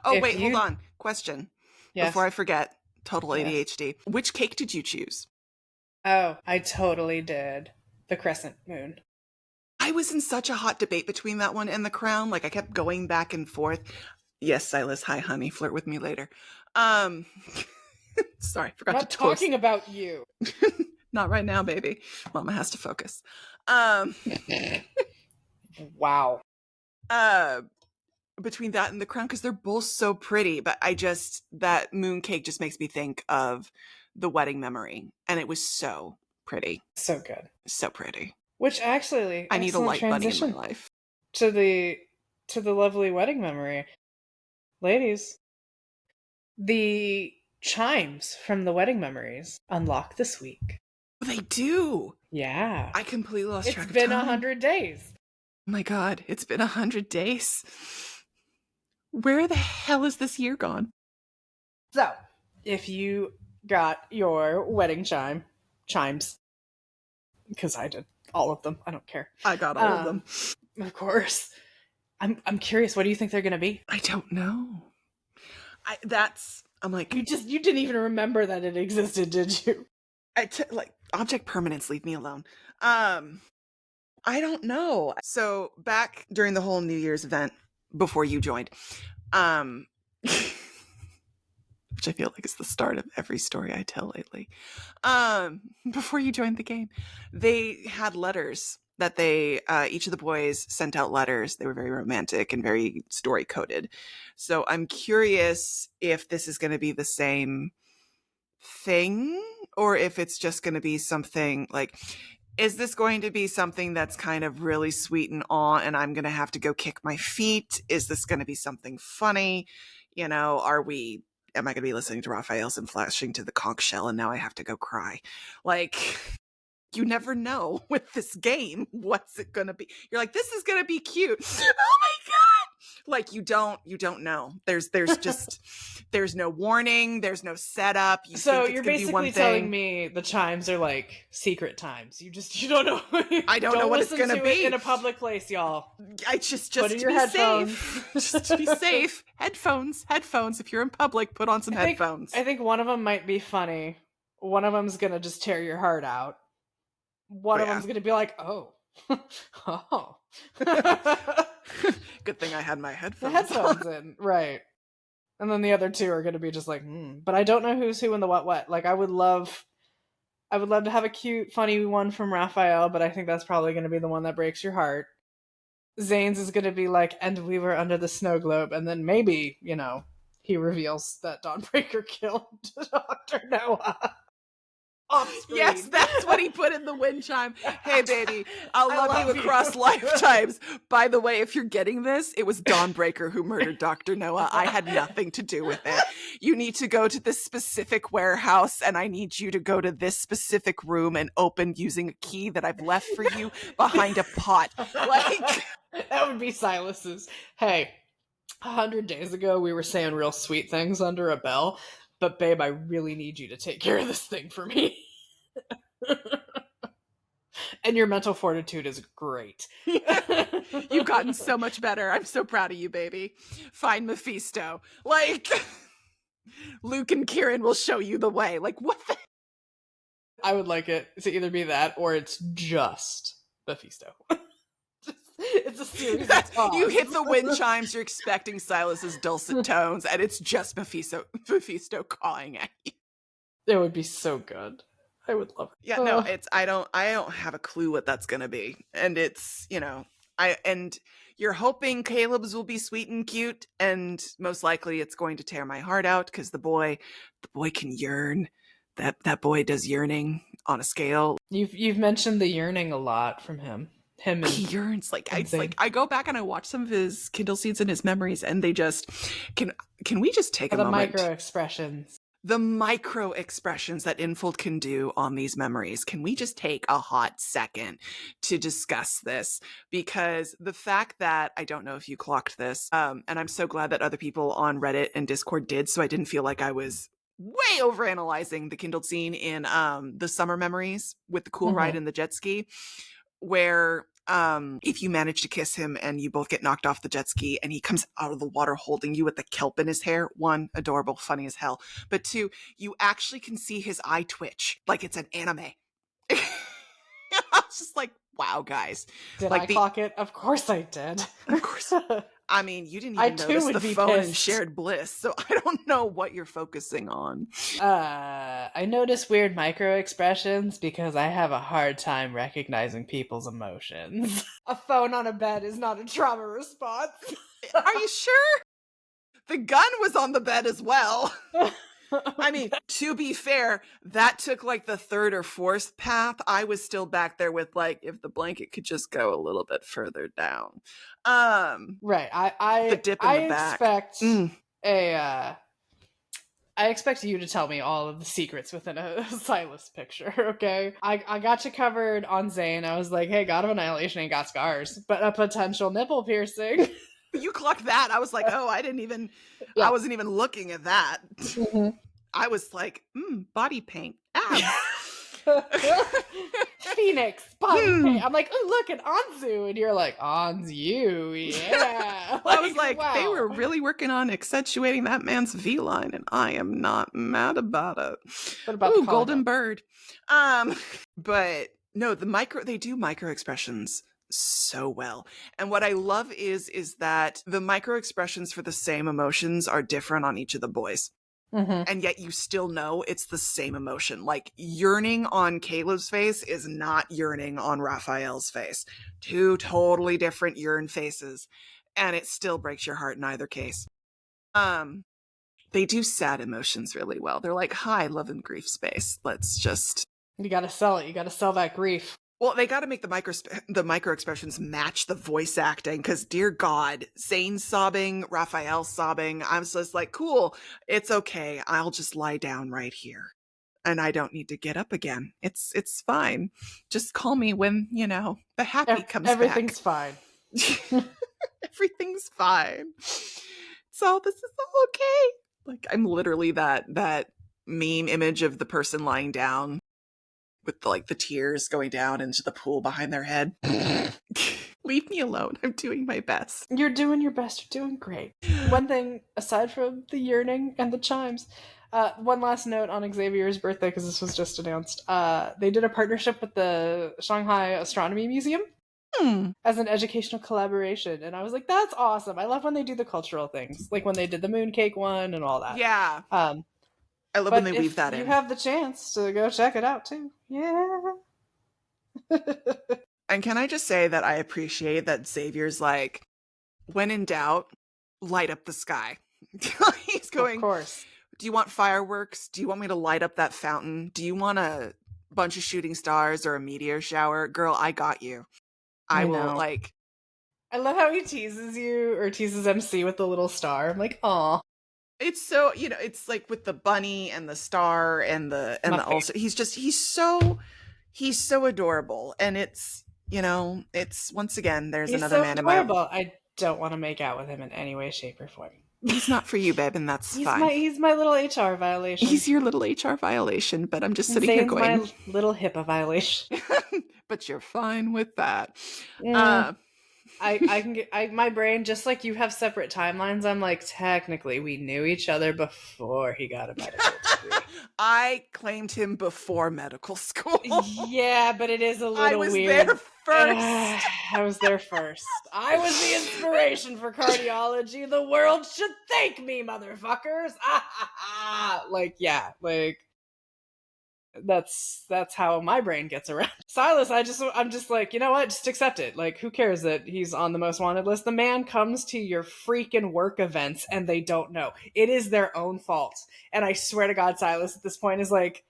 Oh, wait, hold on. Question. Yes. Before I forget, total ADHD. Yes. Which cake did you choose? Oh, I totally did. The crescent moon. I was in such a hot debate between that one and the crown. Like, I kept going back and forth. Yes, Silas. Hi, honey. Flirt with me later. Sorry, forgot to Not talking about you. Not right now, baby. Mama has to focus. Wow. Between that and the crown, because they're both so pretty, but that moon cake just makes me think of the wedding memory, and it was so pretty. So good. So pretty. Which actually, I need a light bunny in my life. To the lovely wedding memory. Ladies, the chimes from the wedding memories unlock this week. They do. Yeah. I completely lost track of time. It's been 100 days. Oh my God, it's been 100 days. Where the hell is this year gone? So, if you got your wedding chimes, because I did all of them, I don't care. I got all of them. Of course. I'm curious, what do you think they're going to be? I don't know. I'm like... You didn't even remember that it existed, did you? Object permanence, leave me alone. I don't know. So back during the whole New Year's event before you joined, which I feel like is the start of every story I tell lately. Before you joined the game, they had letters that each of the boys sent out letters. They were very romantic and very story coded. So I'm curious if this is going to be the same thing or if it's just going to be something like, is this going to be something that's kind of really sweet and and I'm going to have to go kick my feet? Is this going to be something funny? You know, am I going to be listening to Rafayel and flashing to the conch shell and now I have to go cry? Like, you never know with this game. What's it going to be? You're like, this is going to be cute. Oh my God. Like, you don't know. There's just, there's no warning. There's no setup. So you're basically telling me the chimes are like secret times. You don't know. I don't know what it's going to be in a public place, y'all. I just put in your headphones. Just to be safe. Headphones. If you're in public, put on some headphones. I think one of them might be funny. One of them's going to just tear your heart out. One of them's going to be like, oh. Oh. Good thing I had my headphones in. Right. And then the other two are going to be just like, But I don't know who's who in the what. Like, I would love to have a cute, funny one from Rafayel, but I think that's probably going to be the one that breaks your heart. Zane's is going to be like, and we were under the snow globe. And then maybe, he reveals that Dawnbreaker killed Dr. Noah. off screen. Yes, that's what he put in the wind chime. Hey, baby, I'll love you across lifetimes. By the way, if you're getting this, it was Dawnbreaker who murdered Dr. Noah. I had nothing to do with it. You need to go to this specific warehouse, and I need you to go to this specific room and open using a key that I've left for you behind a pot. Like, that would be Silas's. Hey, 100 days ago, we were saying real sweet things under a bell, but babe, I really need you to take care of this thing for me. And your mental fortitude is great. You've gotten so much better. I'm so proud of you, baby. Find Mephisto. Like, Luke and Kieran will show you the way. Like, what the? I would like it to either be that or it's just Mephisto. It's a series of talks. You hit the wind chimes, you're expecting Silas's dulcet tones, and it's just Mephisto calling at you. It would be so good. I would love it. Yeah, no, I don't have a clue what that's gonna be. And it's, and you're hoping Caleb's will be sweet and cute, and most likely it's going to tear my heart out because the boy can yearn. That boy does yearning on a scale. You've mentioned the yearning a lot from him. He yearns. I go back and I watch some of his Kindle seeds and his memories, and they just can we just take a moment? The micro expressions that Infold can do on these memories. Can we just take a hot second to discuss this? Because the fact that, I don't know if you clocked this, and I'm so glad that other people on Reddit and Discord did, so I didn't feel like I was way overanalyzing the Kindled scene in the summer memories with the cool ride and the jet ski, where if you manage to kiss him and you both get knocked off the jet ski and he comes out of the water holding you with the kelp in his hair, 1, adorable, funny as hell, but 2, you actually can see his eye twitch like it's an anime. I was just like, wow, guys. Did I clock it? Of course I did. Of course. I mean, you didn't even notice the phone and shared bliss, so I don't know what you're focusing on. I notice weird micro expressions because I have a hard time recognizing people's emotions. A phone on a bed is not a trauma response. Are you sure? The gun was on the bed as well. I mean, to be fair, that took like the 3rd or 4th path. I was still back there with like, if the blanket could just go a little bit further down. Right. The dip in the back. I expect you to tell me all of the secrets within a Silas picture, okay? I got you covered on Zane. I was like, hey, God of Annihilation ain't got scars, but a potential nipple piercing. You clocked that. I was like, oh, I wasn't even looking at that. Mm-hmm. I was like, body paint. Abs. Phoenix, body paint. I'm like, oh, look, an Anzu. And you're like, Anzu, yeah. I was like, wow. They were really working on accentuating that man's V-line, and I am not mad about it. What about Golden Bird? But no, they do micro expressions so well. And what I love is that the micro expressions for the same emotions are different on each of the boys. Mm-hmm. And yet you still know it's the same emotion. Like, yearning on Caleb's face is not yearning on Rafayel's face. 2 totally different yearn faces. And it still breaks your heart in either case. They do sad emotions really well. They're like, hi, love and grief space. Let's just... You gotta sell it. You gotta sell that grief. Well, they got to make the micro expressions match the voice acting, because dear God, Zane's sobbing, Rafayel sobbing. I'm just like, cool, it's okay. I'll just lie down right here, and I don't need to get up again. It's fine. Just call me when the happy comes back. Everything's fine. Everything's fine. So this is all okay. Like, I'm literally that meme image of the person lying down with the tears going down into the pool behind their head. Leave me alone. I'm doing my best. You're doing your best. You're doing great. One thing, aside from the yearning and the chimes, one last note on Xavier's birthday, because this was just announced. They did a partnership with the Shanghai Astronomy Museum as an educational collaboration. And I was like, that's awesome. I love when they do the cultural things, like when they did the mooncake one and all that. Yeah. I love when they weave that in. You have the chance to go check it out too. Yeah. And can I just say that I appreciate that Xavier's like, when in doubt, light up the sky. He's going, of course. Do you want fireworks? Do you want me to light up that fountain? Do you want to bunch of shooting stars or a meteor shower, girl, I got you. I will know. like. I love how he teases you or teases MC with the little star. I'm like, aw. It's so, it's like with the bunny and the star and the also he's so adorable, and it's once again there's He's another so man in my. adorable. I don't want to make out with him in any way, shape, or form. He's not for you, babe, and that's He's fine. he's my little HR violation. He's your little HR violation, but I'm just sitting here Zane's going, my little HIPAA violation. but you're fine with that. I can get my brain, just like you have separate timelines. I'm like, technically we knew each other before he got a medical degree. I claimed him before medical school. Yeah, but it is a little I was weird. there first. I was there first. I was the inspiration for cardiology. The world should thank me, motherfuckers. Like, yeah, like that's how my brain gets around. Silas, I'm just like, you know what? Just accept it. Like, who cares that he's on the most wanted list? The man comes to your freaking work events and they don't know. It is their own fault. And I swear to God, Silas at this point is like,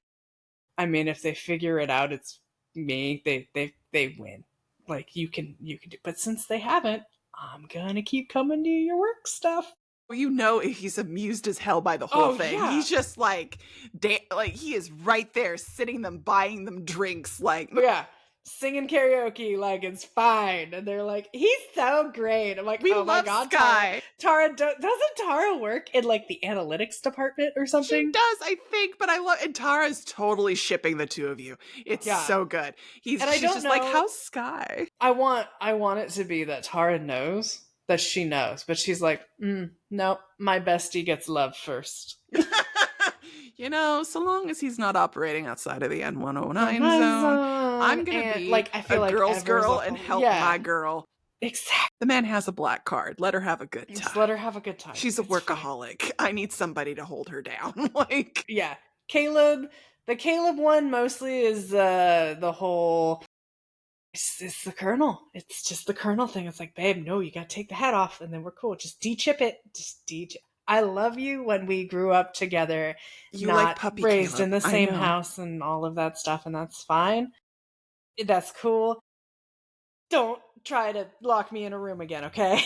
I mean, if they figure it out, it's me. They win. Like, you can do, but since they haven't, I'm gonna keep coming to your work stuff. He's amused as hell by the whole thing. Yeah. He's just like he is right there, sitting them, buying them drinks, like yeah, singing karaoke, like it's fine. And they're like, he's so great. I'm like, we oh love my God, Sky. Tara, doesn't Tara work in like the analytics department or something? She does, I think, but I love, and Tara's totally shipping the two of you. It's so good. She's just like, how's Sky? I want it to be that Tara knows that she knows, but she's like, no, my bestie gets love first. So long as he's not operating outside of the N109 zone, I'm gonna be like, I feel a like girl's girl and help my girl. Exactly. The man has a black card. Let her have a good time. Just let her have a good time. She's a workaholic. Fine. I need somebody to hold her down. Like, yeah, Caleb. The Caleb one mostly is the whole. It's the Colonel. It's just the Colonel thing. It's like, babe, no, you gotta take the hat off, and then we're cool. Just de-chip it. Just de-chip. I love you when we grew up together. You not like puppy raised Caleb. in the same house and all of that stuff, and that's fine. That's cool. Don't try to lock me in a room again, okay?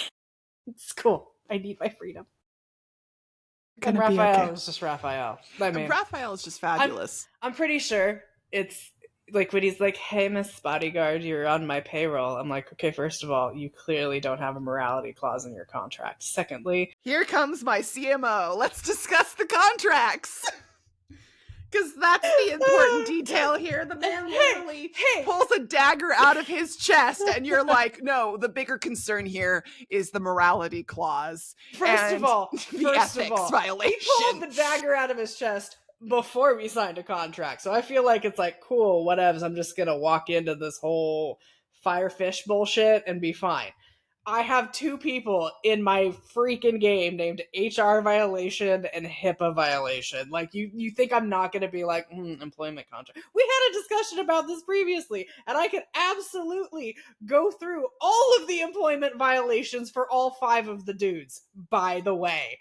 It's cool. I need my freedom. And Rafayel is just Rafayel. I mean, Rafayel is just fabulous. I'm pretty sure it's like when he's like, hey, Miss Bodyguard, you're on my payroll. I'm like, okay, first of all, you clearly don't have a morality clause in your contract. Secondly, here comes my CMO. Let's discuss the contracts. Because that's the important detail here. The man literally pulls a dagger out of his chest, and you're like, no, the bigger concern here is the morality clause. First of all, the ethics violation. He pulled the dagger out of his chest before we signed a contract. So I feel like it's like, cool, whatevs. I'm just going to walk into this whole firefish bullshit and be fine. I have two people in my freaking game named HR violation and HIPAA violation. Like, you think I'm not going to be like, employment contract. We had a discussion about this previously, and I could absolutely go through all of the employment violations for all 5 of the dudes, by the way.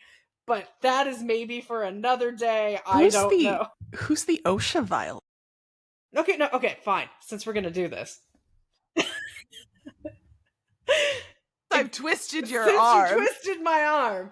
But that is maybe for another day. I don't know. Who's the OSHA violation? Okay, fine. Since we're going to do this. I've twisted your arm. You twisted my arm.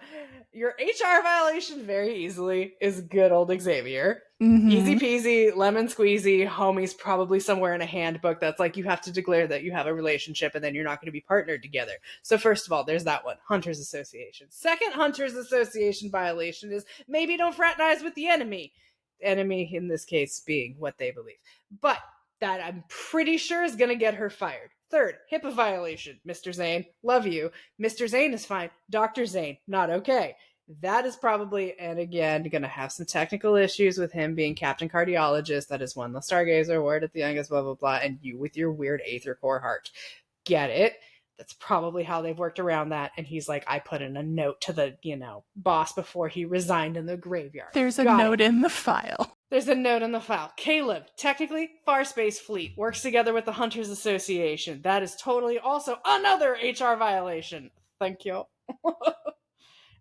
Your HR violation very easily is good old Xavier. Mm-hmm. Easy peasy, lemon squeezy, homie's probably somewhere in a handbook that's like, you have to declare that you have a relationship and then you're not going to be partnered together. So first of all, there's that one, Hunters Association. Second Hunters Association violation is maybe don't fraternize with the enemy. Enemy in this case being what they believe. But that I'm pretty sure is going to get her fired. Third, HIPAA violation. Mr. Zane, love you. Mr. Zane is fine. Dr. Zane, not okay. That is probably, and again, going to have some technical issues with him being Captain Cardiologist that has won the Stargazer Award at the youngest, blah, blah, blah, and you with your weird Aether Core heart. Get it? That's probably how they've worked around that. And he's like, I put in a note to the, boss before he resigned in the graveyard. There's a note in the file. There's a note in the file. Caleb, technically, Far Space Fleet, works together with the Hunters Association. That is totally also another HR violation. Thank you.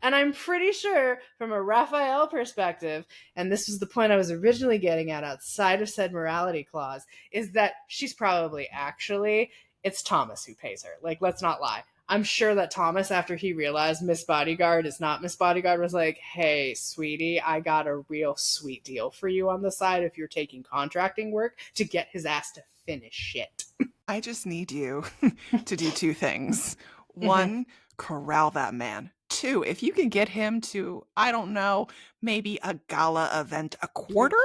And I'm pretty sure from a Raphael perspective, and this was the point I was originally getting at outside of said morality clause, is that she's probably actually, it's Thomas who pays her. Like, let's not lie. I'm sure that Thomas, after he realized Miss Bodyguard is not Miss Bodyguard, was like, hey, sweetie, I got a real sweet deal for you on the side if you're taking contracting work to get his ass to finish it. I just need you to do two things. One, corral that man. Two, if you can get him to, I don't know, maybe a gala event a quarter?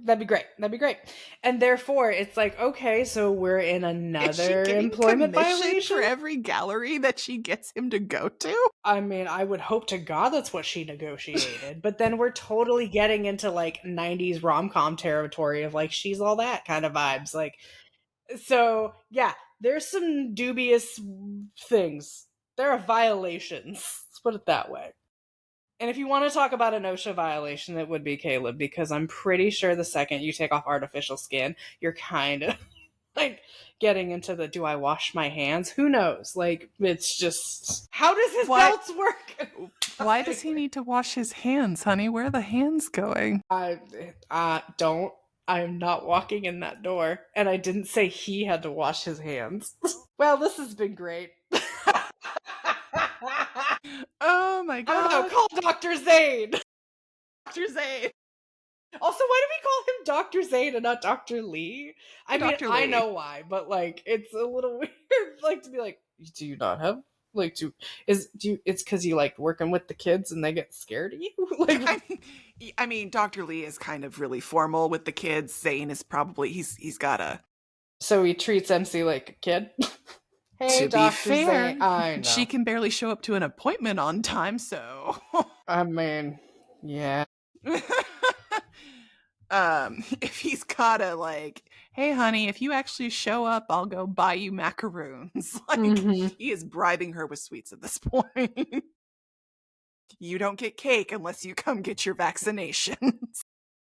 That'd be great. That'd be great. And therefore, it's like, okay, so we're in Is she another getting employment commission violation for every gallery that she gets him to go to? I mean, I would hope to God that's what she negotiated. But then we're totally getting into like 90s rom-com territory of like, she's all that kind of vibes. Like, so yeah, there's some dubious things. There are violations. Let's put it that way. And if you want to talk about an OSHA violation, it would be Caleb, because I'm pretty sure the second you take off artificial skin, you're kind of like getting into the do I wash my hands? Who knows? Like, it's just, how does his belts work? Why does he need to wash his hands, honey? Where are the hands going? Don't. I am not walking in that door. And I didn't say he had to wash his hands. Well, this has been great. Oh my god. I don't know, call Dr. Zane. Dr. Zane. Also, why do we call him Dr. Zane and not Dr. Lee? I mean, Dr. I Lee. know why, but like, it's a little weird, like, to be like, do you not have, like, it's because you like working with the kids and they get scared of you? Like, I mean, Dr. Lee is kind of really formal with the kids. Zane is probably, he's got a... So he treats MC like a kid? Hey, to Dr. be fair, Zane. I know. she can barely show up to an appointment on time, so... I mean, yeah. If he's gotta like, hey honey, if you actually show up, I'll go buy you macaroons. Like, he is bribing her with sweets at this point. You don't get cake unless you come get your vaccinations.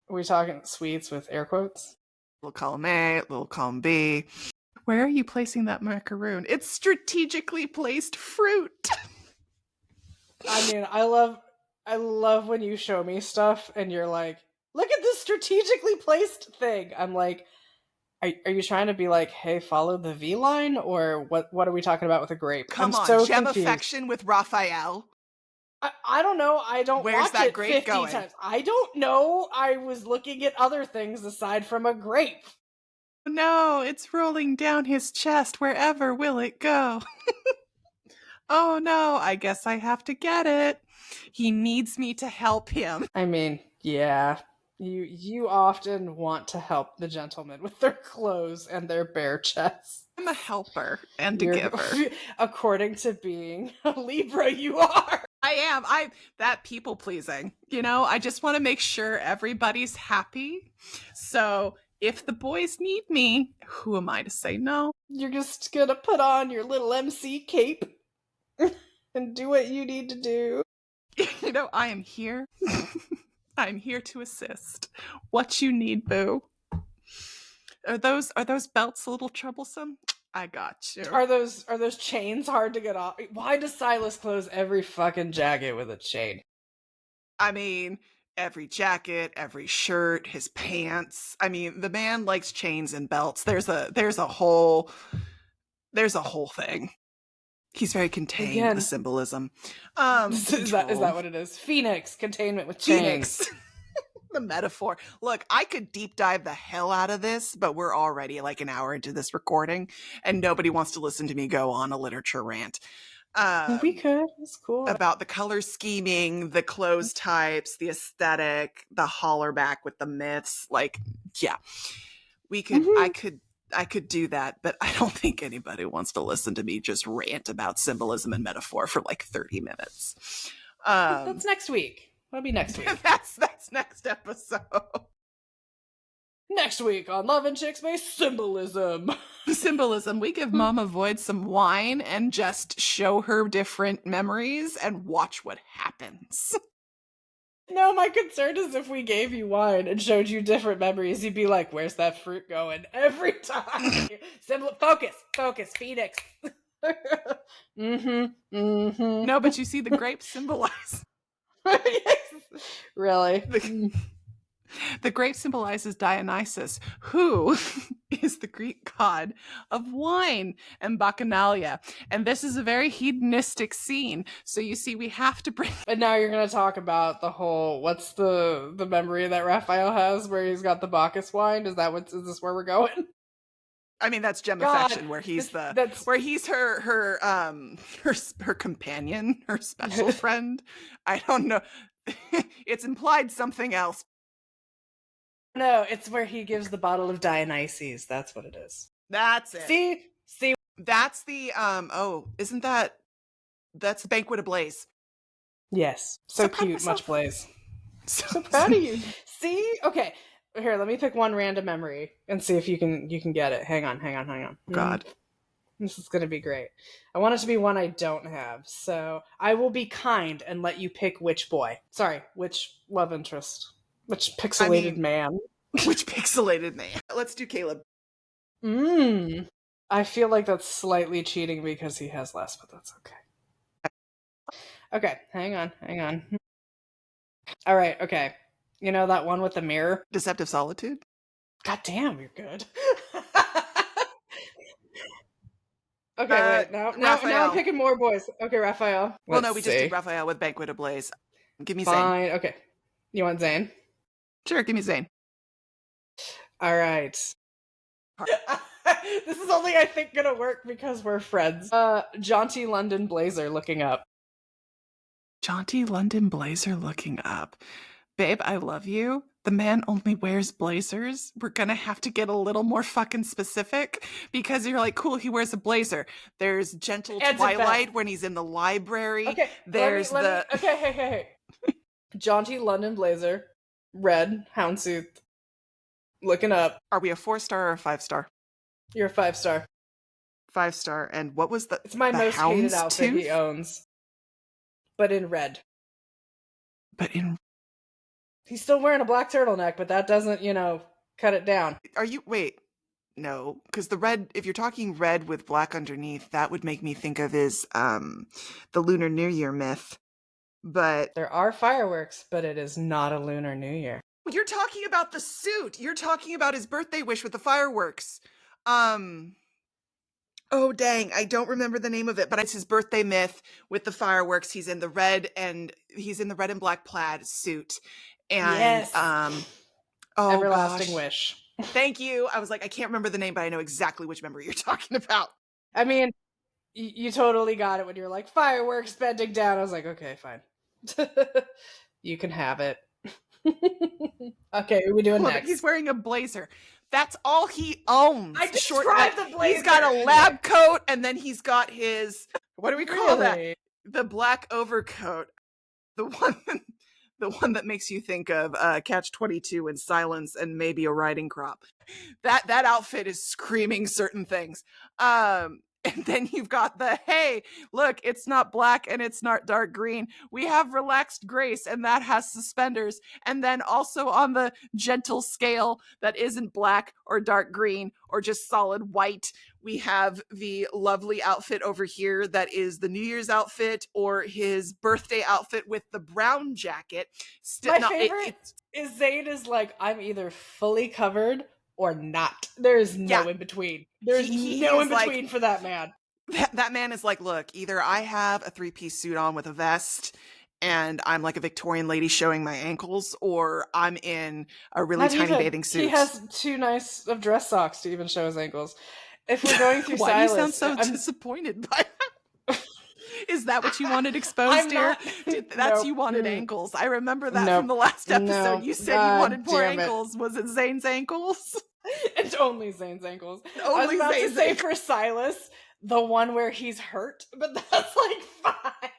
Are we talking sweets with air quotes? Little column A, little column B. Where are you placing that macaroon? It's strategically placed fruit. I mean, I love when you show me stuff and you're like, look at this strategically placed thing. I'm like, are you trying to be like, hey, follow the V line? Or what are we talking about with a grape? Come I'm on, so gem confused. affection with Raphael. I don't know. I don't Where's watch that it grape 50 going? times. I don't know. I was looking at other things aside from a grape. No, it's rolling down his chest. Wherever will it go? Oh no, I guess I have to get it. He needs me to help him. I mean, yeah. You often want to help the gentlemen with their clothes and their bare chests. I'm a helper and a giver. According to being a Libra, you are. I am. That people pleasing. You know, I just want to make sure everybody's happy. So if the boys need me, who am I to say no? You're just gonna put on your little MC cape and do what you need to do. You know, I am here. I'm here to assist. What you need, boo. Are those belts a little troublesome? I got you. Are those chains hard to get off? Why does Silas close every fucking jacket with a chain? I mean, every jacket, every shirt, his pants. I mean, the man likes chains and belts. There's a whole thing. He's very contained. Again, the symbolism. Is that what it is? Phoenix, containment with chains. Phoenix. The metaphor. Look, I could deep dive the hell out of this, but we're already like an hour into this recording, and nobody wants to listen to me go on a literature rant. We could. It's cool. About the color scheming, the clothes types, the aesthetic, the holler back with the myths. Like, yeah, we could. I could do that, but I don't think anybody wants to listen to me just rant about symbolism and metaphor for like 30 minutes. That's next week. That'll be next week. That's next episode. Next week on Love and Chickspace, Symbolism. Symbolism. We give Mama Void some wine and just show her different memories and watch what happens. No, my concern is if we gave you wine and showed you different memories, you'd be like, where's that fruit going? Every time. Focus, Phoenix. No, but you see, the grapes symbolize. Really? The grape symbolizes Dionysus, who is the Greek god of wine and bacchanalia. And this is a very hedonistic scene. So you see, we have to bring. And now you're going to talk about the whole, what's the memory that Raphael has where he's got the Bacchus wine? Is this where we're going? I mean, that's gem God, affection, where he's that's where he's her companion, her special friend. I don't know. It's implied something else. No, it's where he gives the bottle of Dionysus. That's what it is. That's it. See, that's the isn't that's the Banquet Ablaze. Yes, so cute, myself. much blaze. So Proud of you. See, okay. Here, let me pick one random memory and see if you can get it. Hang on. God. This is going to be great. I want it to be one I don't have. So I will be kind and let you pick which boy. Sorry, which love interest. Which pixelated man. Which pixelated man. Let's do Caleb. I feel like that's slightly cheating because he has less, but that's okay. Okay, hang on. All right, okay. You know that one with the mirror? Deceptive Solitude? God damn, you're good. Okay, wait. Now I'm picking more boys. Okay, Raphael. Well, no, we just did Raphael with Banquet Ablaze. Give me Fine. Zane. Okay. You want Zane? Sure, give me Zane. All right. This is only, I think, gonna work because we're friends. Jaunty London Blazer looking up. Jaunty London Blazer looking up. Babe, I love you. The man only wears blazers. We're gonna have to get a little more fucking specific because you're like, cool, he wears a blazer. There's Gentle Twilight when he's in the library. Okay, there's hey. Jaunty London Blazer, red, houndstooth, looking up. Are we a 4-star or a 5-star? You're a 5-star. 5-star. And what was the? It's my most hated outfit he owns, but in red. He's still wearing a black turtleneck, but that doesn't, cut it down. No, because the red, if you're talking red with black underneath, that would make me think of his, the Lunar New Year myth. But there are fireworks, but it is not a Lunar New Year. You're talking about the suit. You're talking about his birthday wish with the fireworks. Oh, dang. I don't remember the name of it, but it's his birthday myth with the fireworks. He's in the red and black plaid suit. And, yes. Everlasting gosh. Wish. Thank you. I was like, I can't remember the name, but I know exactly which memory you're talking about. I mean, you totally got it when you're like, fireworks bending down. I was like, okay, fine. You can have it. Okay, what are we doing next? He's wearing a blazer. That's all he owns. I described the blazer. He's got a lab coat, and then he's got his, what do we call that? The black overcoat. The one that makes you think of Catch-22 and Silence and maybe a riding crop. That outfit is screaming certain things. And then you've got the, hey, look, it's not black and it's not dark green. We have relaxed grace and that has suspenders. And then also on the gentle scale that isn't black or dark green or just solid white, we have the lovely outfit over here that is the New Year's outfit or his birthday outfit with the brown jacket. My favorite is Zayn is like, I'm either fully covered or not. There's no in between. There's no in between for that man. That man is like, look, either I have a 3-piece suit on with a vest and I'm like a Victorian lady showing my ankles, or I'm in a really tiny bathing suit. He has too nice of dress socks to even show his ankles. If we're going through Why do you sound so disappointed by that? Is that what you wanted exposed here? You wanted ankles. I remember that from the last episode. You said you wanted poor ankles. Was it Zayn's ankles? It's only Zayn's ankles. I was about to say for Silas, the one where he's hurt, but that's like fine.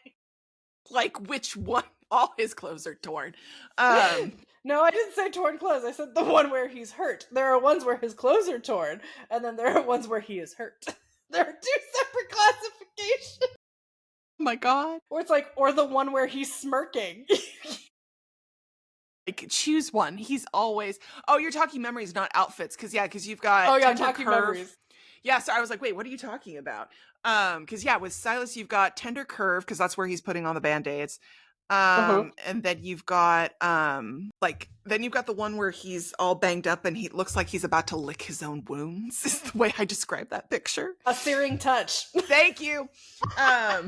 Like which one? All his clothes are torn. No, I didn't say torn clothes. I said the one where he's hurt. There are ones where his clothes are torn, and then there are ones where he is hurt. There are two separate classifications. Oh my God. Or the one where he's smirking. Like, choose one. He's always, you're talking memories, not outfits. Cause you've got I'm talking memories. Yeah, so I was like, wait, what are you talking about? Because yeah, with Silas, you've got tender curve, because that's where he's putting on the band-aids. And then you've got then you've got the one where he's all banged up and he looks like he's about to lick his own wounds, is the way I describe that picture. A searing touch. Thank you. I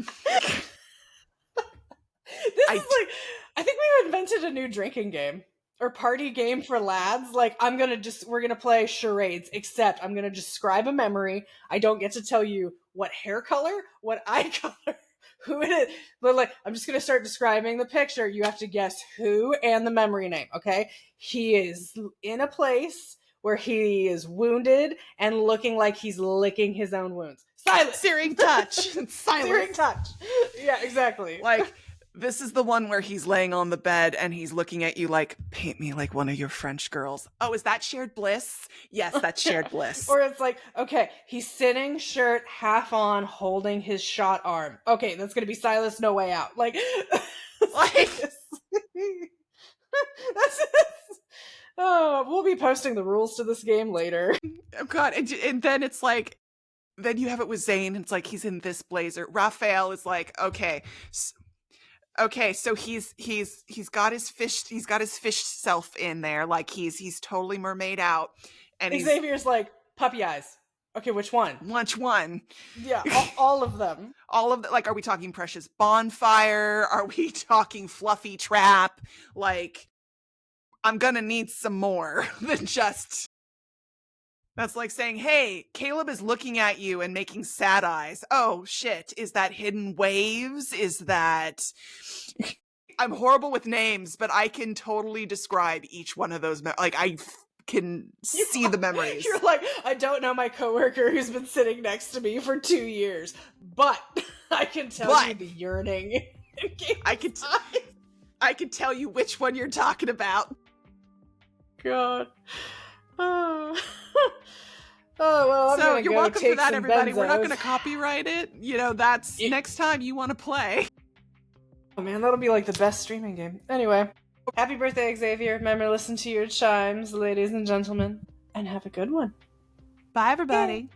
think we invented a new drinking game or party game for lads. Like, we're gonna play charades, except I'm gonna describe a memory. I don't get to tell you what hair color, what eye color, who it is. But like, I'm just gonna start describing the picture. You have to guess who and the memory name, okay? He is in a place where he is wounded and looking like he's licking his own wounds. Silence! Searing touch. Silence. Searing touch. Yeah, exactly. Like, this is the one where he's laying on the bed and he's looking at you like, paint me like one of your French girls. Oh, is that shared bliss? Yes, that's shared bliss. Or it's like, okay, he's sitting, shirt half on, holding his shot arm. Okay, that's gonna be Silas No Way Out. Like, that's oh, we'll be posting the rules to this game later. Oh God, and then it's like, then you have it with Zane. It's like he's in this blazer. Raphael is like, okay, so he's got his fish self in there, like he's totally mermaid out, and Xavier's like, puppy eyes. Okay, which one? Which one? Yeah, all of them. All of the, like, are we talking Precious Bonfire? Are we talking Fluffy Trap? Like, I'm gonna need some more than just. That's like saying, hey, Caleb is looking at you and making sad eyes. Oh, shit. Is that hidden waves? Is that... I'm horrible with names, but I can totally describe each one of those. Like, I can see the memories. You're like, I don't know my coworker who's been sitting next to me for 2 years, but I can tell you the yearning. I can tell you which one you're talking about. God. Oh. Oh, well, so you're welcome for that, everybody. Benzos. We're not going to copyright it. You know, that's next time you want to play. Oh man, that'll be like the best streaming game. Anyway, happy birthday, Xavier. Remember to listen to your chimes, ladies and gentlemen, and have a good one. Bye, everybody. Yay.